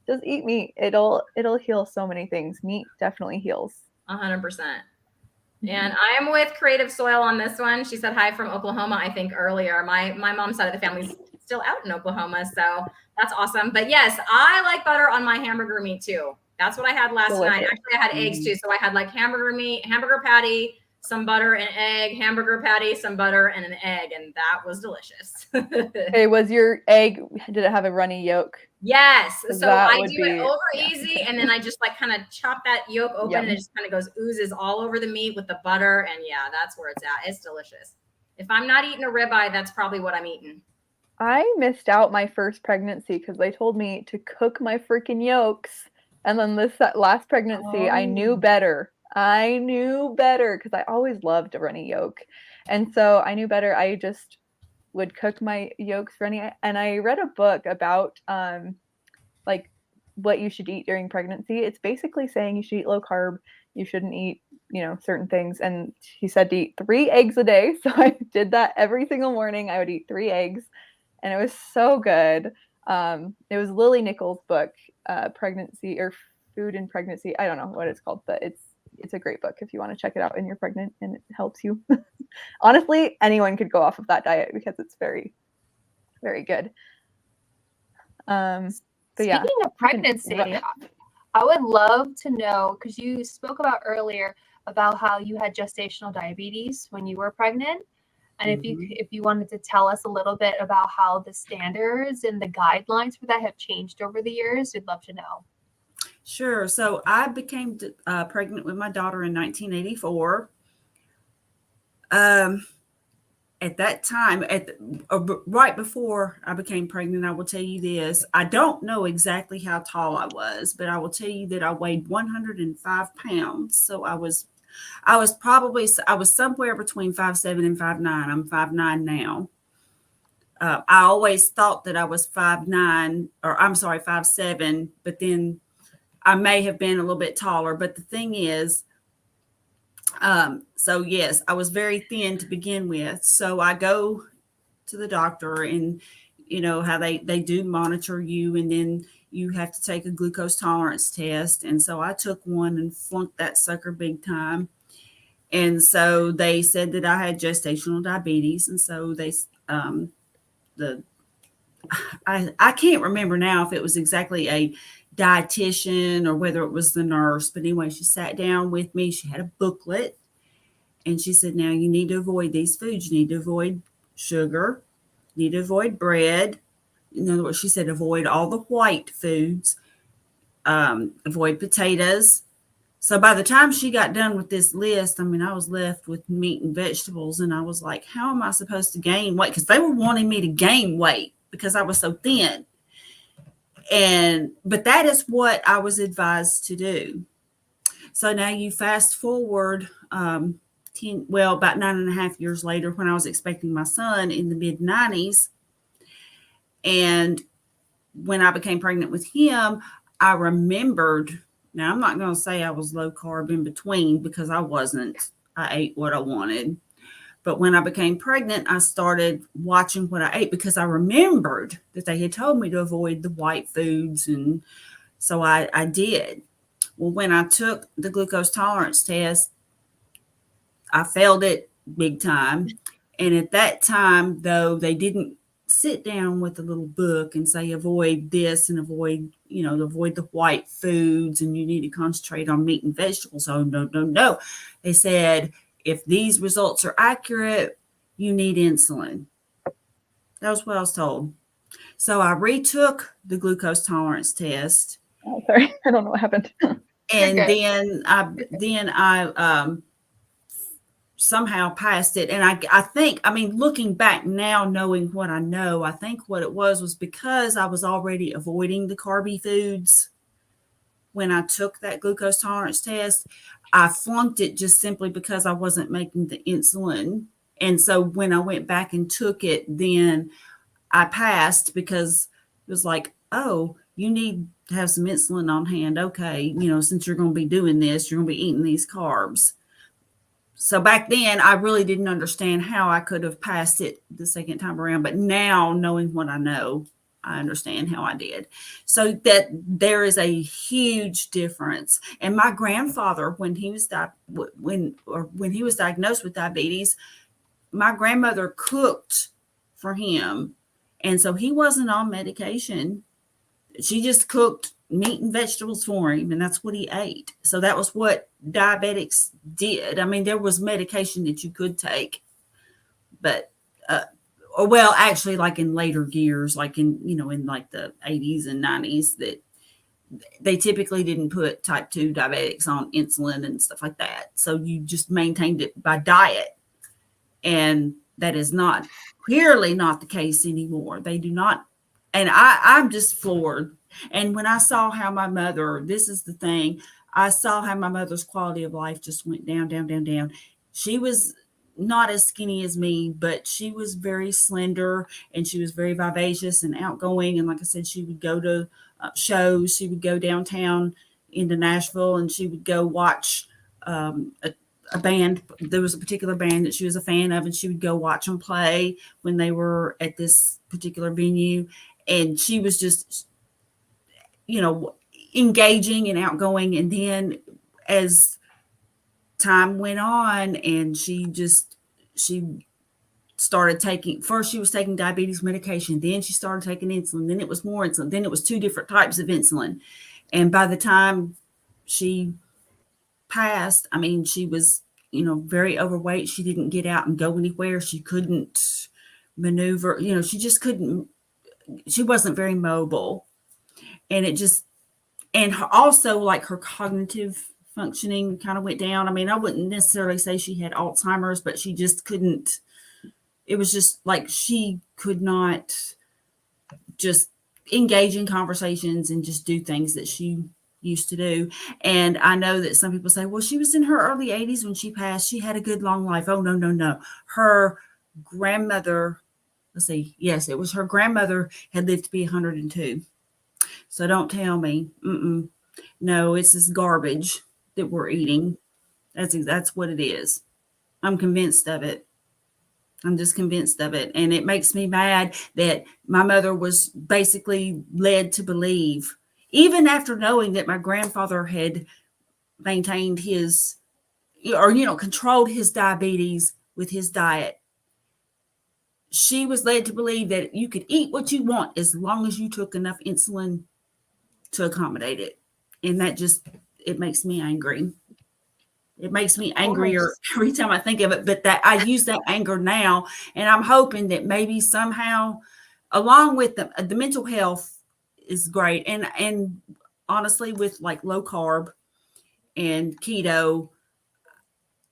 Just eat meat. It'll heal so many things. Meat definitely heals. 100%. And I am with Creative Soil on this one. She said hi from Oklahoma, I think earlier. My mom's side of the family's still out in Oklahoma, so that's awesome. But yes, I like butter on my hamburger meat too. That's what I had last night. Actually, I had eggs too. So I had like hamburger meat, hamburger patty, some butter and egg, hamburger patty, some butter and an egg. And that was delicious. Hey, was your egg, did it have a runny yolk? Yes. So I do it over yeah. easy. And then I just like kind of chop that yolk open and it just kind of oozes all over the meat with the butter. And yeah, that's where it's at. It's delicious. If I'm not eating a ribeye, that's probably what I'm eating. I missed out my first pregnancy because they told me to cook my freaking yolks. And then this last pregnancy, I knew better. I knew better because I always loved a runny yolk. And so I knew better. I just would cook my yolks runny. And I read a book about like what you should eat during pregnancy. It's basically saying you should eat low carb. You shouldn't eat, certain things. And he said to eat 3 eggs a day. So I did that every single morning. I would eat 3 eggs. And it was so good. It was Lily Nichols' book, Pregnancy or Food in Pregnancy. I don't know what it's called, but it's a great book if you want to check it out and you're pregnant and it helps you. Honestly, anyone could go off of that diet because it's very, very good. But Speaking of pregnancy, I would love to know, because you spoke about earlier about how you had gestational diabetes when you were pregnant. And if you wanted to tell us a little bit about how the standards and the guidelines for that have changed over the years, we'd love to know. Sure. So I became pregnant with my daughter in 1984. At that time, right before I became pregnant, I will tell you this. I don't know exactly how tall I was, but I will tell you that I weighed 105 pounds. So I was somewhere between 5'7" and 5'9". I'm 5'9" now. I always thought that I was 5'9", or I'm sorry, 5'7", but then I may have been a little bit taller. But the thing is, so yes, I was very thin to begin with. So I go to the doctor and, how they do monitor you, and then you have to take a glucose tolerance test. And so I took one and flunked that sucker big time. And so they said that I had gestational diabetes. And so I can't remember now if it was exactly a dietitian or whether it was the nurse, but anyway, she sat down with me. She had a booklet and she said, now you need to avoid these foods. You need to avoid sugar, you need to avoid bread. In other words, she said, avoid all the white foods, avoid potatoes. So by the time she got done with this list, I was left with meat and vegetables. And I was like, how am I supposed to gain weight? Because they were wanting me to gain weight because I was so thin. But that is what I was advised to do. So now you fast forward about 9.5 years later, when I was expecting my son in the mid-90s. And when I became pregnant with him, I remembered, now I'm not going to say I was low carb in between because I wasn't. I ate what I wanted. But when I became pregnant, I started watching what I ate because I remembered that they had told me to avoid the white foods. And so I did. Well, when I took the glucose tolerance test, I failed it big time. And at that time, though, they didn't sit down with a little book and say, avoid this and avoid the white foods and you need to concentrate on meat and vegetables. Oh, no. They said, if these results are accurate, you need insulin. That was what I was told. So I retook the glucose tolerance test. Oh, sorry. I don't know what happened. And then I somehow passed it. And I think, I mean, looking back now, knowing what I know, I think what it was because I was already avoiding the carby foods when I took that glucose tolerance test. I flunked it just simply because I wasn't making the insulin. And so when I went back and took it, then I passed because it was like, oh, you need to have some insulin on hand. Okay, since you're going to be doing this, you're going to be eating these carbs. So back then, I really didn't understand how I could have passed it the second time around. But now, knowing what I know, I understand how I did. So that there is a huge difference. And my grandfather, when he was diagnosed with diabetes, my grandmother cooked for him. And so he wasn't on medication. She just cooked meat and vegetables for him, and that's what he ate. So that was what diabetics did. I mean, there was medication that you could take, but actually, like in later years, like in like the 80s and 90s, that they typically didn't put type 2 diabetics on insulin and stuff like that. So you just maintained it by diet. And that is clearly not the case anymore. They do not. And I'm just floored. And when I saw how my mother, this is the thing, I saw how my mother's quality of life just went down, down, down, down. She was not as skinny as me, but she was very slender and she was very vivacious and outgoing. And like I said, she would go to shows. She would go downtown into Nashville and she would go watch a band. There was a particular band that she was a fan of, and she would go watch them play when they were at this particular venue. And she was just, engaging and outgoing. And then as time went on, and she started taking, first she was taking diabetes medication, then she started taking insulin, then it was more insulin, then it was 2 different types of insulin. And by the time she passed, I mean, she was, very overweight. She didn't get out and go anywhere. She couldn't maneuver, she just couldn't, she wasn't very mobile. And also like her cognitive functioning kind of went down. I mean, I wouldn't necessarily say she had Alzheimer's, but she just couldn't, it was just like she could not just engage in conversations and just do things that she used to do. And I know that some people say, well, she was in her early 80s when she passed. She had a good long life. Oh, no. Her grandmother, yes, it was her grandmother had lived to be 102. So don't tell me, no, it's this garbage that we're eating. That's what it is. I'm convinced of it. I'm just convinced of it. And it makes me mad that my mother was basically led to believe, even after knowing that my grandfather had maintained his, or, controlled his diabetes with his diet, she was led to believe that you could eat what you want as long as you took enough insulin to accommodate it. And that just, it makes me angry. It makes me angrier every time I think of it, but that I use that anger now. And I'm hoping that maybe somehow, along with the mental health is great. And honestly, with like low carb and keto,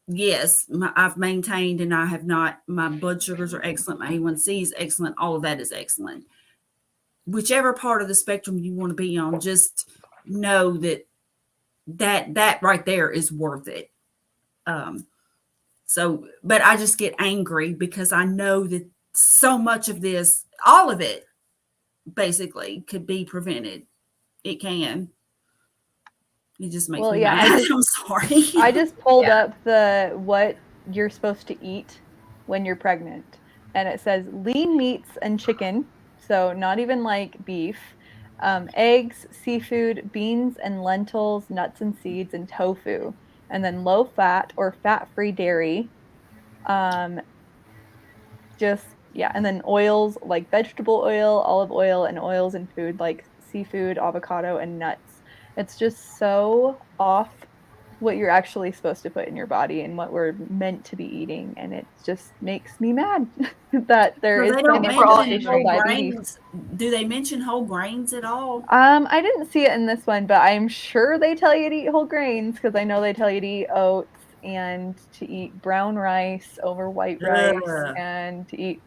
yes, I've maintained and I have not, my blood sugars are excellent. My A1C is excellent. All of that is excellent. Whichever part of the spectrum you want to be on, just know that right there is worth it. But I just get angry because I know that so much of this, all of it basically could be prevented. It can. It just makes me mad. I'm sorry. I just pulled up what you're supposed to eat when you're pregnant. And it says lean meats and chicken. So not even like beef, eggs, seafood, beans and lentils, nuts and seeds, and tofu. And then low fat or fat-free dairy. And then oils like vegetable oil, olive oil, and oils in food like seafood, avocado, and nuts. It's just so off what you're actually supposed to put in your body and what we're meant to be eating. And it just makes me mad that there is so much additional diabetes. Do they mention whole grains at all? I didn't see it in this one, but I'm sure they tell you to eat whole grains because I know they tell you to eat oats and to eat brown rice over white rice Ugh. and to eat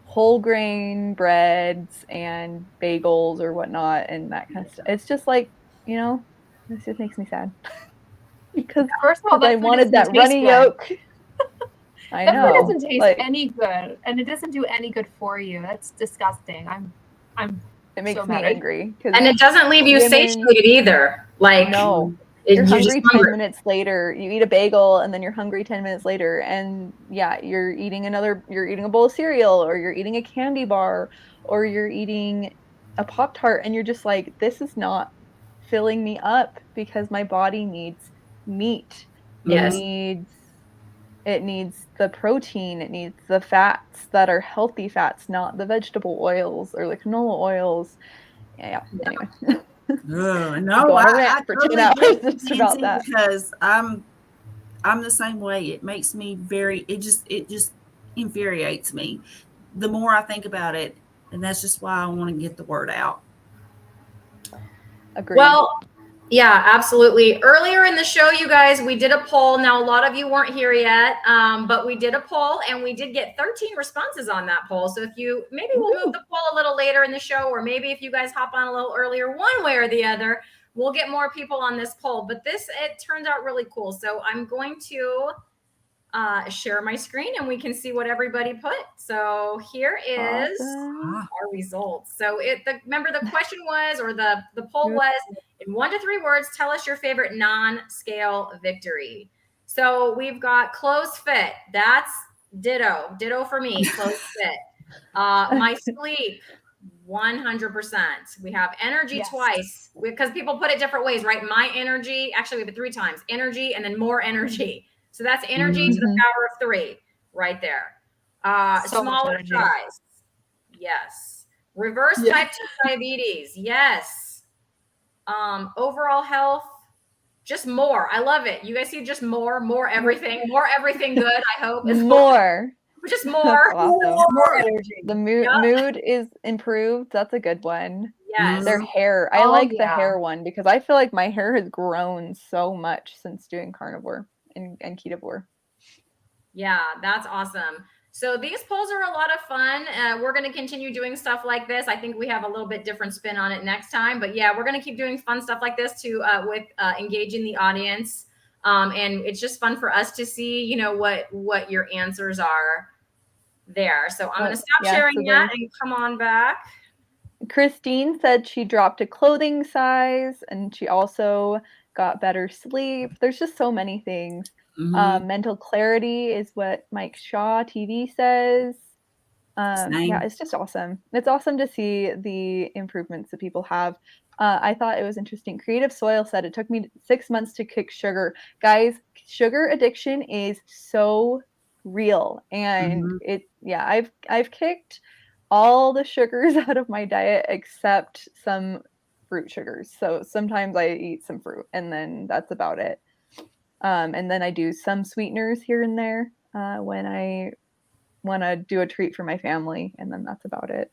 whole grain breads and bagels or whatnot and that kind of stuff. It's just like, this just makes me sad. because First of all, I that food wanted doesn't that taste runny good. yolk. I That food know. doesn't taste Like, any good, and it doesn't do any good for you. That's disgusting. I'm it makes so me mad. angry. And it doesn't leave you satiated either. Like, No. You're hungry 10 minutes later. You eat a bagel and then you're hungry 10 minutes later. And yeah, you're eating a bowl of cereal, or you're eating a candy bar, or you're eating a Pop-Tart, and you're just like, this is not filling me up because my body needs meat. Yes. It needs the protein. It needs the fats that are healthy fats, not the vegetable oils or the canola oils. Yeah. Anyway. No, Go on a I rant for 10 totally hours get it, just about Nancy, that. because I'm the same way. It makes me it just infuriates me. The more I think about it, and that's just why I want to get the word out. Agreed. Well, yeah, absolutely. Earlier in the show, you guys, we did a poll. Now, a lot of you weren't here yet, but we did a poll and we did get 13 responses on that poll. So maybe we'll move the poll a little later in the show, or maybe if you guys hop on a little earlier, one way or the other, we'll get more people on this poll. But it turned out really cool. So I'm going to share my screen and we can see what everybody put. So here is our results. So remember the question was, or the poll was, in 1 to 3 words, tell us your favorite non-scale victory. So we've got clothes fit. That's ditto for me. Clothes fit. My sleep, 100%. We have energy twice, because people put it different ways, right? My energy, actually we have it 3 times, energy and then more energy. So that's energy to the power of 3 right there. Smaller size. Yes. Reverse type 2 diabetes. Yes. Overall health, just more. I love it. You guys see just more everything good, I hope. More. Just more. Awesome. More energy. The mood is improved. That's a good one. Yes. Their hair. I like the hair one because I feel like my hair has grown so much since doing carnivore and ketovore. Yeah, that's awesome. So these polls are a lot of fun. We're going to continue doing stuff like this. I think we have a little bit different spin on it next time, but yeah, we're going to keep doing fun stuff like this to with engaging the audience. And it's just fun for us to see, what your answers are there. So I'm going to stop sharing that and come on back. Christine said she dropped a clothing size and she also got better sleep. There's just so many things. Mental clarity is what Mike Shaw TV says. Yeah, it's just awesome. It's awesome to see the improvements that people have. I thought it was interesting. Creative Soil said it took me 6 months to kick sugar. Guys, sugar addiction is so real, and I've kicked all the sugars out of my diet except some fruit sugars. So sometimes I eat some fruit, and then that's about it. And then I do some sweeteners here and there when I want to do a treat for my family, and then that's about it.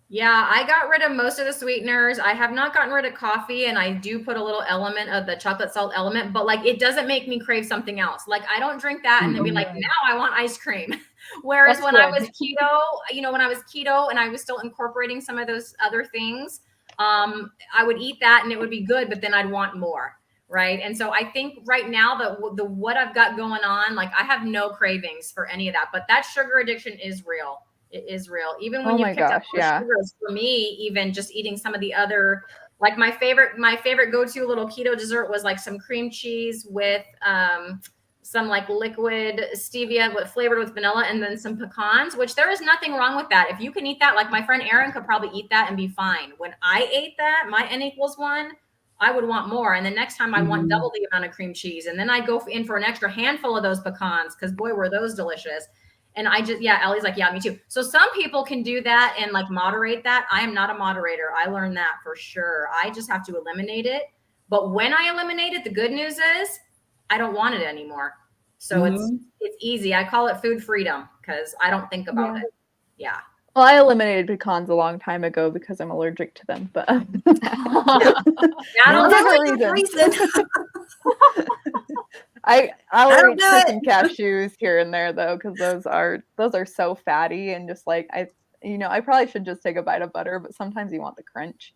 Yeah, I got rid of most of the sweeteners. I have not gotten rid of coffee, and I do put a little element of the chocolate salt element, but like it doesn't make me crave something else. Like I don't drink that and then be like, now I want ice cream. Whereas when I was keto, when I was keto and I was still incorporating some of those other things, I would eat that and it would be good, but then I'd want more. Right. And so I think right now the what I've got going on, like I have no cravings for any of that, but that sugar addiction is real. It is real. Even when you picked up the sugars, for me, even just eating some of the other, like my favorite go-to little keto dessert was like some cream cheese with some like liquid stevia flavored with vanilla, and then some pecans, which there is nothing wrong with that. If you can eat that, like my friend Erin could probably eat that and be fine. When I ate that, my N=1, I would want more. And the next time I want double the amount of cream cheese. And then I go in for an extra handful of those pecans because boy, were those delicious. And I just, Ellie's like, yeah, me too. So some people can do that and like moderate that. I am not a moderator. I learned that for sure. I just have to eliminate it. But when I eliminate it, the good news is I don't want it anymore. So it's easy. I call it food freedom because I don't think about it. Yeah. Well, I eliminated pecans a long time ago because I'm allergic to them, but I'll eat do chicken it. cashews here and there though, because those are so fatty and just like I probably should just take a bite of butter, but sometimes you want the crunch.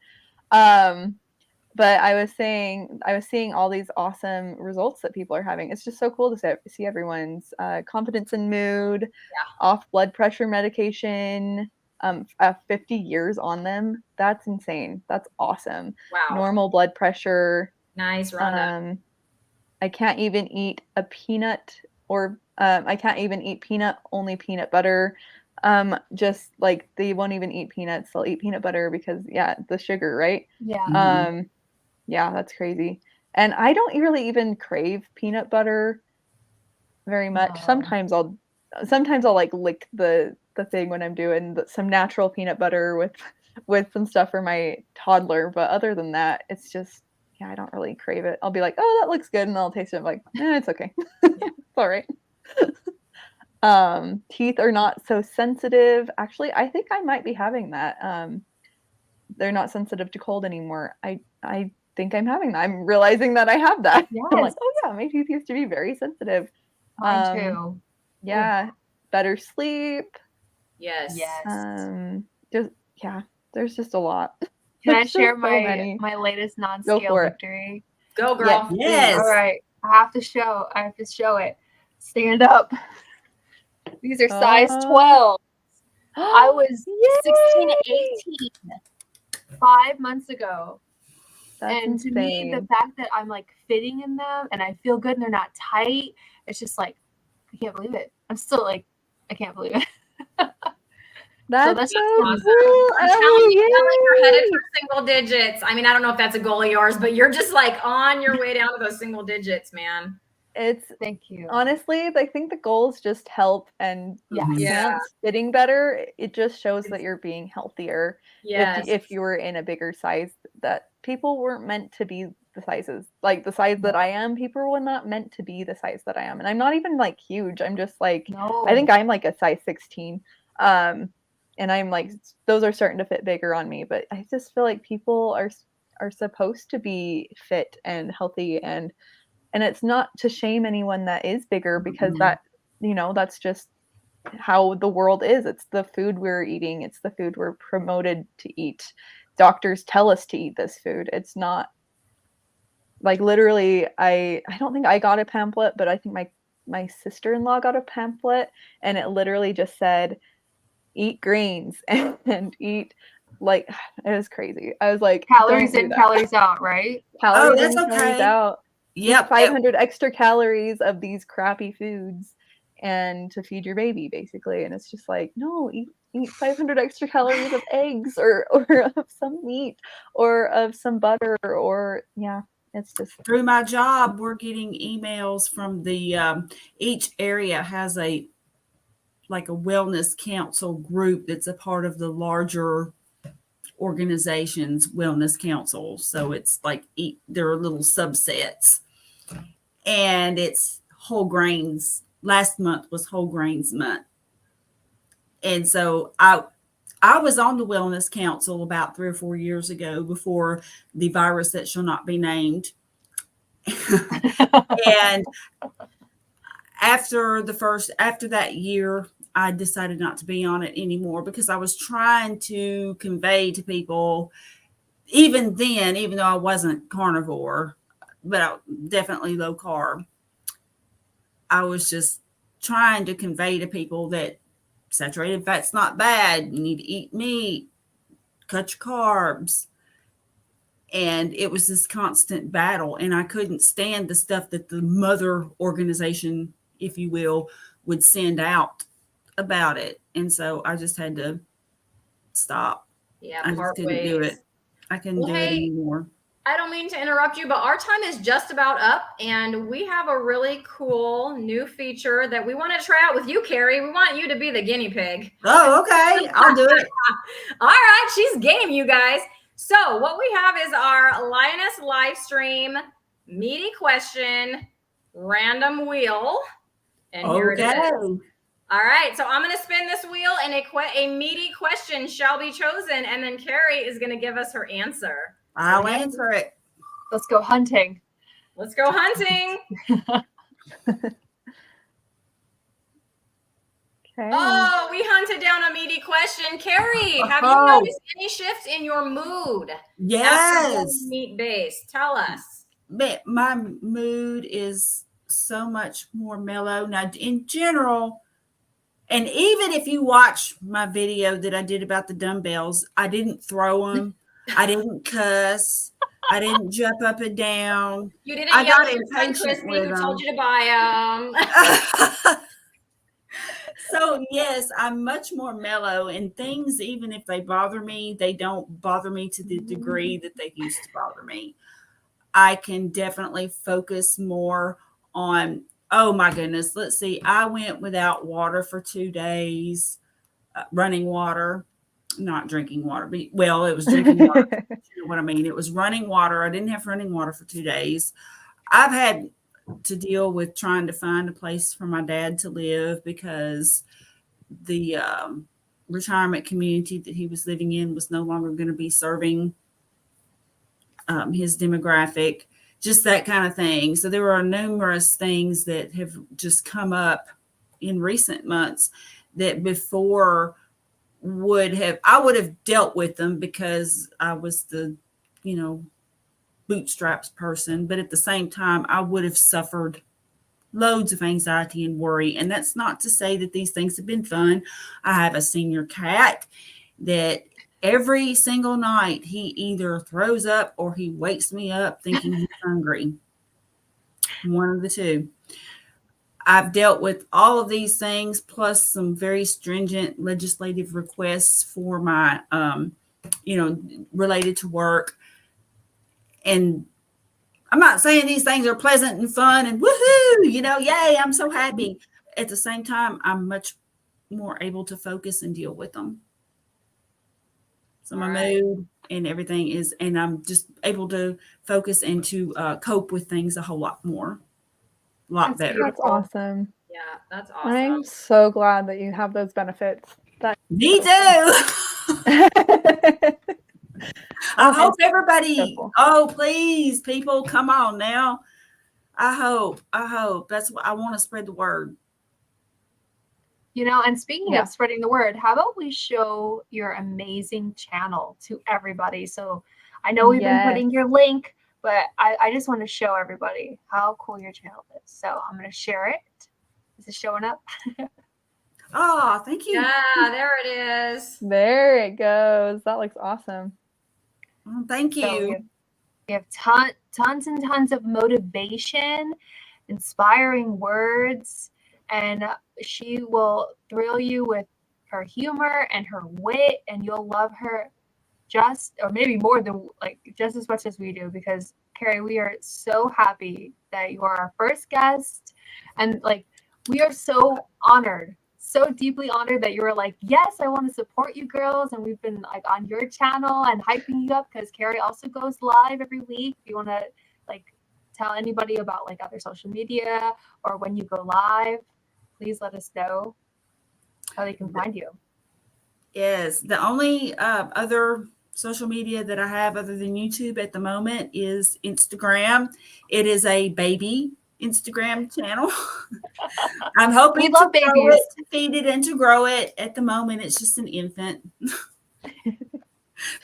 But I was seeing all these awesome results that people are having. It's just so cool to see everyone's confidence and mood, off blood pressure medication, 50 years on them. That's insane. That's awesome. Wow. Normal blood pressure. Nice, Rhonda. I can't even eat a peanut I can't even eat only peanut butter. Just like they won't even eat peanuts. They'll eat peanut butter because the sugar, right? Yeah. Yeah, that's crazy. And I don't really even crave peanut butter very much. No. Sometimes I'll like lick the thing when I'm doing some natural peanut butter with some stuff for my toddler, but other than that, it's just I don't really crave it. I'll be like, oh, that looks good, and I'll taste it. I'm like, it's okay. It's all right. Teeth are not so sensitive. Actually, I think I might be having that. They're not sensitive to cold anymore. I think I'm having that. I'm realizing that I have that. Yes. I'm like, oh yeah, my teeth used to be very sensitive. Mine too. Yeah, better sleep. Yes. There's just a lot. Can I There's share just so many. my latest Go non-scale for it. victory? Go, girl. Yes. All right. I have to show it. Stand up. These are size 12. I was 16 to 18 5 months ago. That's and to me, the insane. fact that I'm like fitting in them and I feel good and they're not tight, it's just like, I can't believe it. I'm still like, I can't believe it. That's so awesome. cool. I'm telling you, you're headed Yay. for single digits. I mean, I don't know if that's a goal of yours, but you're just like on your way down to those single digits, man. Thank you. Honestly, I think the goals just help, and pants fitting better. It just shows that you're being healthier. Yes. If you were in a bigger size, that people weren't meant to be the sizes, like the size that I am. People were not meant to be the size that I am, and I'm not even like huge. I'm just like I think I'm like a size 16. And I'm like, those are starting to fit bigger on me, but I just feel like people are supposed to be fit and healthy, and it's not to shame anyone that is bigger, because that that's just how the world is. It's the food we're eating, it's the food we're promoted to eat. Doctors tell us to eat this food. It's not like literally I don't think I got a pamphlet, but I think my sister-in-law got a pamphlet, and it literally just said eat grains and eat, like, it was crazy. I was like, calories in, calories out, right? Calories that's in, calories okay. out. Yep. Eat 500 extra calories of these crappy foods and to feed your baby, basically. And it's just like, no, eat 500 extra calories of eggs or of some meat or of some butter, or it's just Through my job, we're getting emails from the each area has a wellness council group that's a part of the larger organization's wellness council. So it's like there are little subsets, and it's whole grains. Last month was whole grains month, and so I was on the wellness council about 3 or 4 years ago, before the virus that shall not be named. And after that year, I decided not to be on it anymore, because I was trying to convey to people, even then, even though I wasn't carnivore, but definitely low carb, I was just trying to convey to people that saturated fat's not bad. You need to eat meat, cut your carbs. And it was this constant battle, and I couldn't stand the stuff that the mother organization, if you will, would send out about it. And so I just had to stop. Yeah, I just couldn't do it. I couldn't do it anymore. I don't mean to interrupt you, but our time is just about up, and we have a really cool new feature that we want to try out with you, Carrie. We want you to be the guinea pig. Oh, okay. I'll do it. All right. She's game, you guys. So what we have is our Lioness live stream meaty question random wheel. And here it is. All right. So I'm going to spin this wheel, and a meaty question shall be chosen. And then Carrie is going to give us her answer. I'll answer it. Let's go hunting. Let's go hunting. Okay. Oh, we hunted down a meaty question. Carrie, have you Oh. noticed any shifts in your mood? After Yes. going meat-based? Tell us. But my mood is so much more mellow now in general. And even if you watch my video that I did about the dumbbells, I didn't throw them. I didn't cuss. I didn't jump up and down. You didn't I yell got at your friend impatient Christy with who told them. you to buy them. So yes, I'm much more mellow, and things, even if they bother me, they don't bother me to the degree that they used to bother me. I can definitely focus more on, oh my goodness, let's see, I went without water for 2 days, running water, not drinking water, but well, it was drinking water. You know what I mean? It was running water. I didn't have running water for 2 days. I've had to deal with trying to find a place for my dad to live because the retirement community that he was living in was no longer going to be serving his demographic, just that kind of thing. So there are numerous things that have just come up in recent months that before I would have dealt with them because I was the, bootstraps person. But at the same time, I would have suffered loads of anxiety and worry. And that's not to say that these things have been fun. I have a senior cat that every single night he either throws up or he wakes me up thinking he's hungry. One of the two. I've dealt with all of these things plus some very stringent legislative requests for my, related to work. And I'm not saying these things are pleasant and fun and woohoo, yay, I'm so happy. At the same time, I'm much more able to focus and deal with them. So my mood and everything and I'm just able to focus and to cope with things a whole lot more. A lot better. That's awesome. Yeah, that's awesome. I'm so glad that you have those benefits. Me too. I hope everybody, please, people, come on now. I hope. That's what I want to spread the word. And speaking of spreading the word, how about we show your amazing channel to everybody? So I know we've been putting your link, but I just want to show everybody how cool your channel is. So I'm going to share it. Is it showing up? Oh, thank you. Yeah, there it is. There it goes. That looks awesome. Oh, thank you. So we have tons and tons of motivation, inspiring words, and she will thrill you with her humor and her wit, and you'll love her just as much as we do, because Carrie, we are so happy that you are our first guest, and we are so honored, so deeply honored that you were like, yes, I want to support you girls, and we've been on your channel and hyping you up because Carrie also goes live every week. If you want to tell anybody about other social media or when you go live, please let us know how they can find you. Yes, the only other social media that I have other than YouTube at the moment is Instagram. It is a baby Instagram channel. I'm hoping to grow it, to feed it, and to grow it. At the moment, it's just an infant.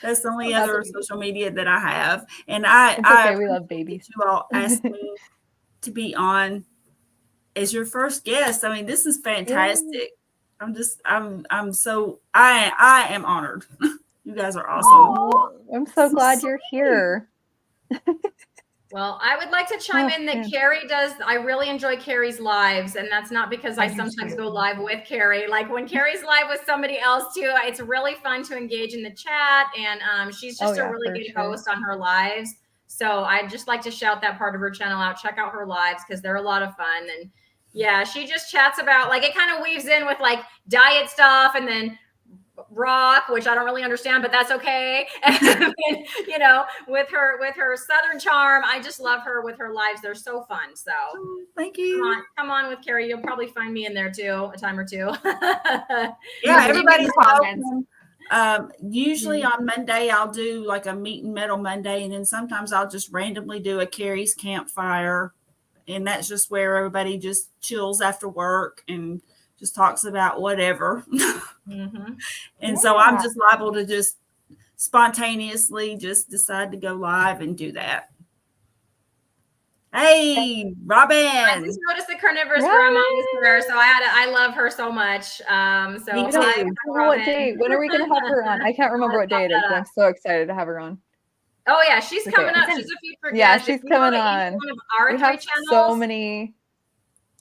That's the only other social media that I have. And we love babies. You all asked me to be on as your first guest. I mean, this is fantastic. I am honored. You guys are awesome. Oh, I'm so glad you're here. Well, I would like to chime in that Carrie I really enjoy Carrie's lives, and that's not because I sometimes go live with Carrie. When Carrie's live with somebody else too, it's really fun to engage in the chat, and she's just a really good host on her lives. So I'd just like to shout that part of her channel out. Check out her lives because they're a lot of fun. And yeah, she just chats about it kind of weaves in with diet stuff and then rock, which I don't really understand, but that's okay. And, with her Southern charm, I just love her with her lives. They're so fun. So thank you. Come on with Carrie. You'll probably find me in there too, a time or two. Yeah, everybody's welcome. Usually on Monday, I'll do a meat and metal Monday, and then sometimes I'll just randomly do a Carrie's campfire and that's just where everybody just chills after work and just talks about whatever. Mm-hmm. And so I'm Yeah. just liable to just spontaneously just decide to go live and do that. Hey, I Robin. just noticed the carnivorous Right. grandma was there, so I love her so much. So Me I too. don't hi, know what Robin. day. When are we gonna have her on? I can't remember what day it is, but I'm so excited to have her on. Oh yeah, she's Okay. coming up. She's a feature Yeah, guest. she's If you go coming to any on. one of our We three have channels. so many.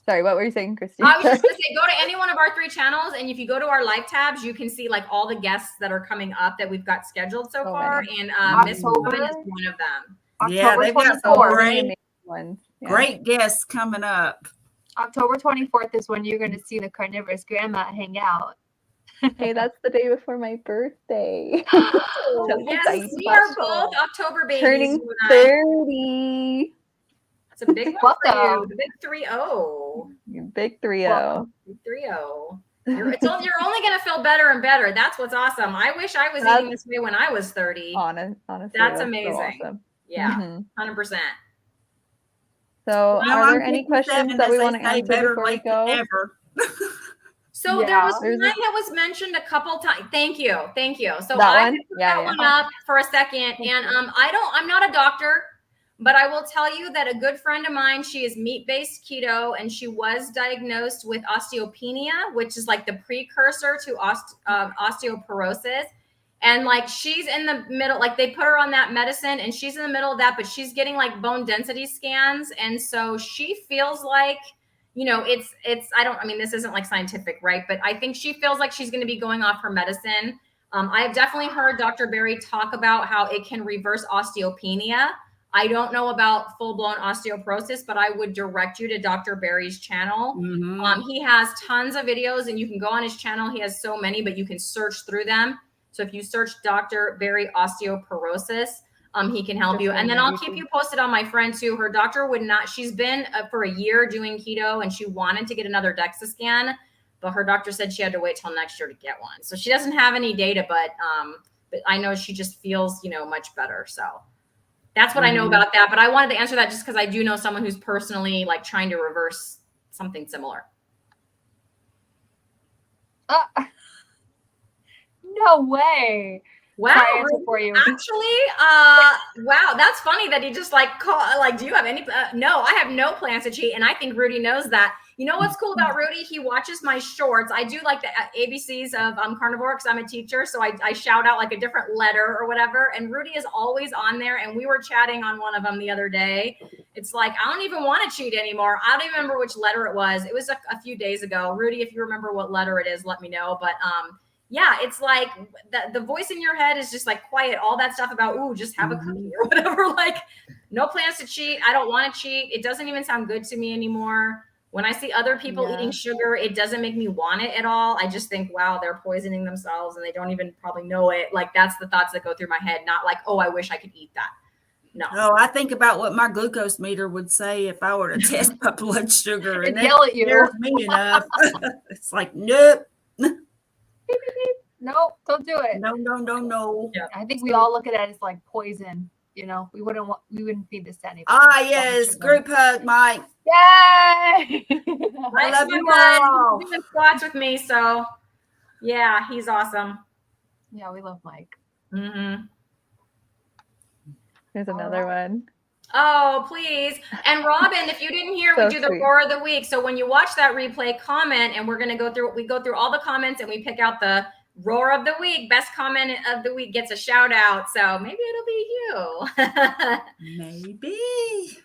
Sorry, what were you saying, Christy? I was just gonna say, go to any one of our three channels, and if you go to our live tabs, you can see like all the guests that are coming up that we've got scheduled so far, many. and Miss October. Robin is one of them. Yeah, October they've got some 24th. great, Ones. Yeah. great guests coming up. October 24th is when you're going to see the carnivorous grandma hang out. Hey, that's the day before my birthday. Oh, yes, Exciting. we are both October babies. Turning you and I. 30. It's a big one for you. Welcome. The big 3-0. Big 3-0. Big 3-0. You're only going to feel better and better. That's what's awesome. I wish I was eating this way when I was 30. Honestly, That's so amazing. awesome. Yeah, Mhm. 100%. So, Well, are there I'm any 57, questions that as we they want to say, answer better before we late than go? never. So there Yeah. was one that was mentioned a couple times. Thank you. So That I one? put Yeah, that yeah. one up for a second. And I'm not a doctor, but I will tell you that a good friend of mine, she is meat-based keto, and she was diagnosed with osteopenia, which is like the precursor to osteoporosis. And like she's in the middle, like they put her on that medicine and she's in the middle of that, but she's getting like bone density scans. And so she feels like, this isn't like scientific, right? But I think she feels like she's going to be going off her medicine. I have definitely heard Dr. Berry talk about how it can reverse osteopenia. I don't know about full-blown osteoporosis, but I would direct you to Dr. Berry's channel. Mm-hmm. He has tons of videos and you can go on his channel. He has so many, but you can search through them. So if you search Dr. Berry osteoporosis, he can help you. And then I'll keep you posted on my friend too. Her doctor would not, she's been for a year doing keto and she wanted to get another DEXA scan, but her doctor said she had to wait till next year to get one. So she doesn't have any data, but I know she just feels, much better. So that's what I know about that. But I wanted to answer that just because I do know someone who's personally like trying to reverse something similar. No way. Wow, for you. actually, wow, that's funny that he just like do you have any? No, I have no plans to cheat, and I think Rudy knows that. You know what's cool about Rudy? He watches my shorts. I do like the ABCs of Carnivore because I'm a teacher, so I shout out like a different letter or whatever. And Rudy is always on there, and we were chatting on one of them the other day. It's like I don't even want to cheat anymore. I don't even remember which letter it was. It was a few days ago. Rudy, if you remember what letter it is, let me know. But yeah, it's like the voice in your head is just like quiet. All that stuff about, ooh, just have a cookie or whatever. Like, no plans to cheat. I don't want to cheat. It doesn't even sound good to me anymore. When I see other people eating sugar, it doesn't make me want it at all. I just think, wow, they're poisoning themselves and they don't even probably know it. Like, that's the thoughts that go through my head, not like, oh, I wish I could eat that. No. Oh, I think about what my glucose meter would say if I were to test my blood sugar, and that yell at you. scares me enough. It's like, nope. Nope, don't do it. No. Yeah. I think we all look at it as like poison. We wouldn't feed this to anybody. Ah, yes, group hug, Mike. Yay! I love you all. He's doing squats with me, so yeah, he's awesome. Yeah, we love Mike. Mm-hmm. There's another one. Oh, please. And Robin, if you didn't hear, we do the roar of the week. So when you watch that replay, comment, and we're going to go through all the comments and we pick out the roar of the week. Best comment of the week gets a shout out. So maybe it'll be you. Maybe.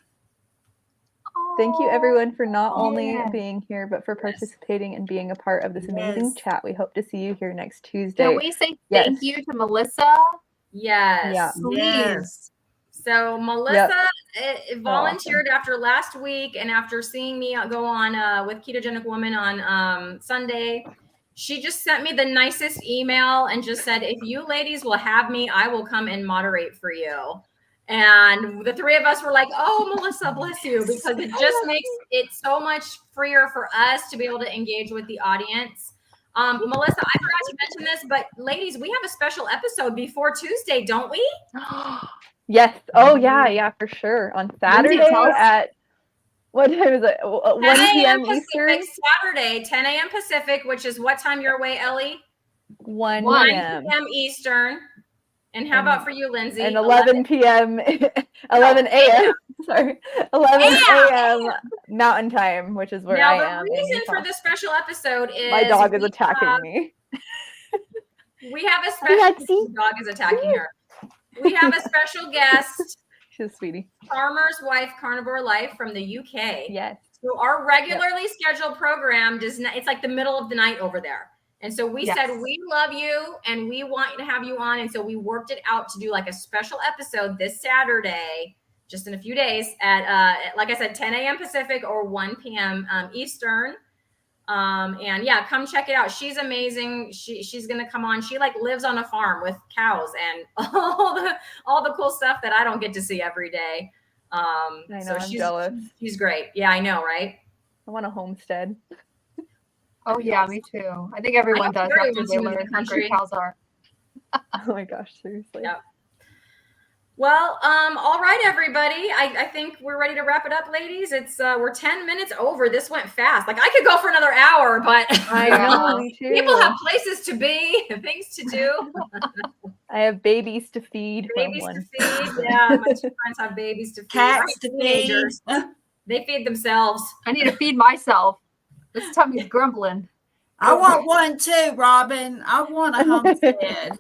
Thank you everyone for not only being here, but for participating and being a part of this amazing chat. We hope to see you here next Tuesday. Can we say thank you to Melissa? Yes. Yeah. Please. Yes. So Melissa volunteered after last week and after seeing me go on with Ketogenic Woman on Sunday. She just sent me the nicest email and just said, if you ladies will have me, I will come and moderate for you. And the three of us were like, oh, Melissa, bless you, because it just makes it so much freer for us to be able to engage with the audience. Melissa, I forgot to mention this, but ladies, we have a special episode before Tuesday, don't we? Yes. Oh, yeah, for sure. On Saturday at What time is it? 1 10 p.m. Pacific, Eastern? Saturday, 10 a.m. Pacific, which is what time your way, Ellie? 1 1 p.m. p.m. Eastern. And how about for you, Lindsay? And 11 p.m. 11 a.m. Sorry, 11 a.m. Mountain Time, which is where Now, I the am. in reason for Utah. this special episode is My dog is attacking me. we have a special Lexi. dog is attacking her. We have a special guest, She's a sweetie. Farmer's Wife Carnivore Life from the UK. Yes. So our regularly scheduled program does not, it's like the middle of the night over there. And so we said, we love you and we want to have you on. And so we worked it out to do like a special episode this Saturday, just in a few days at, like I said, 10 a.m. Pacific or 1 p.m. Eastern. And yeah, come check it out. She's amazing. She's going to come on. She like lives on a farm with cows and all the cool stuff that I don't get to see every day. I know, So I'm jealous. She's great. Yeah, I know. Right. I want a homestead. Oh yeah, me too. I think everyone does Terry after wants they to move to learn the how great country. cows are. Oh my gosh, seriously. Yep. Well, all right, everybody. I think we're ready to wrap it up, ladies. It's we're 10 minutes over. This went fast. Like I could go for another hour, but I know, me too. people have places to be, things to do. I have babies to feed. Babies Well, to feed. Yeah, my two friends have babies to feed. Cats I'm to teenagers. feed. They feed themselves. I need to feed myself. This tummy's grumbling. I want one too, Robin. I want a homestead.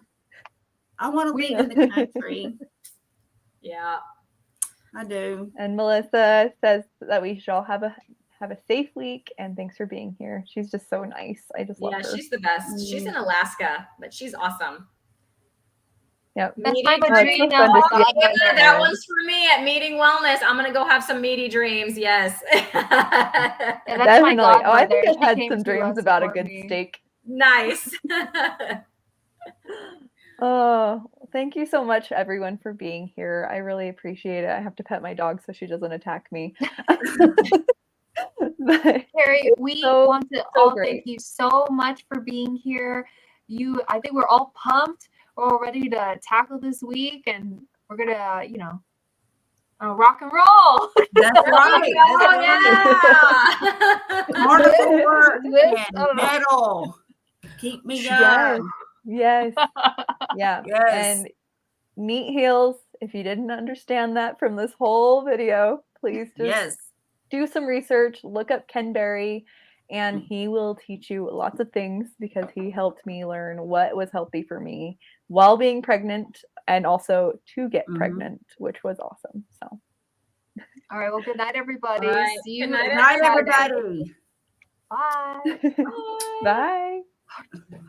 I want to live in the country. Yeah. I do. And Melissa says that we should all have a safe week, and thanks for being here. She's just so nice. I just love her. She's the best. She's in Alaska, but she's awesome. Yep. That's Meeting my Oh, it's dream. so fun to see yeah, that one's for me at Meeting Wellness. I'm gonna go have some meaty dreams. Yes. Yeah, that's my Definitely. Oh, I godmother. think I've She had came some to, dreams about a support good me. steak. Nice. Oh, thank you so much, everyone, for being here. I really appreciate it. I have to pet my dog so she doesn't attack me. But Carrie, we so- want to so all great. thank you so much for being here. I think we're all pumped. We're all ready to tackle this week, and we're gonna, rock and roll. That's right. Oh yeah. Carnivore This- and metal. Keep me Yes. going. Yes. Yeah. Yes. And meat heals. If you didn't understand that from this whole video, please just Yes. do some research, look up Ken Berry, and he will teach you lots of things because he helped me learn what was healthy for me while being pregnant and also to get pregnant, which was awesome. So, All right. Well, good night, everybody. All right. See you Good night, Good night, next Friday. everybody. Bye. bye. Bye.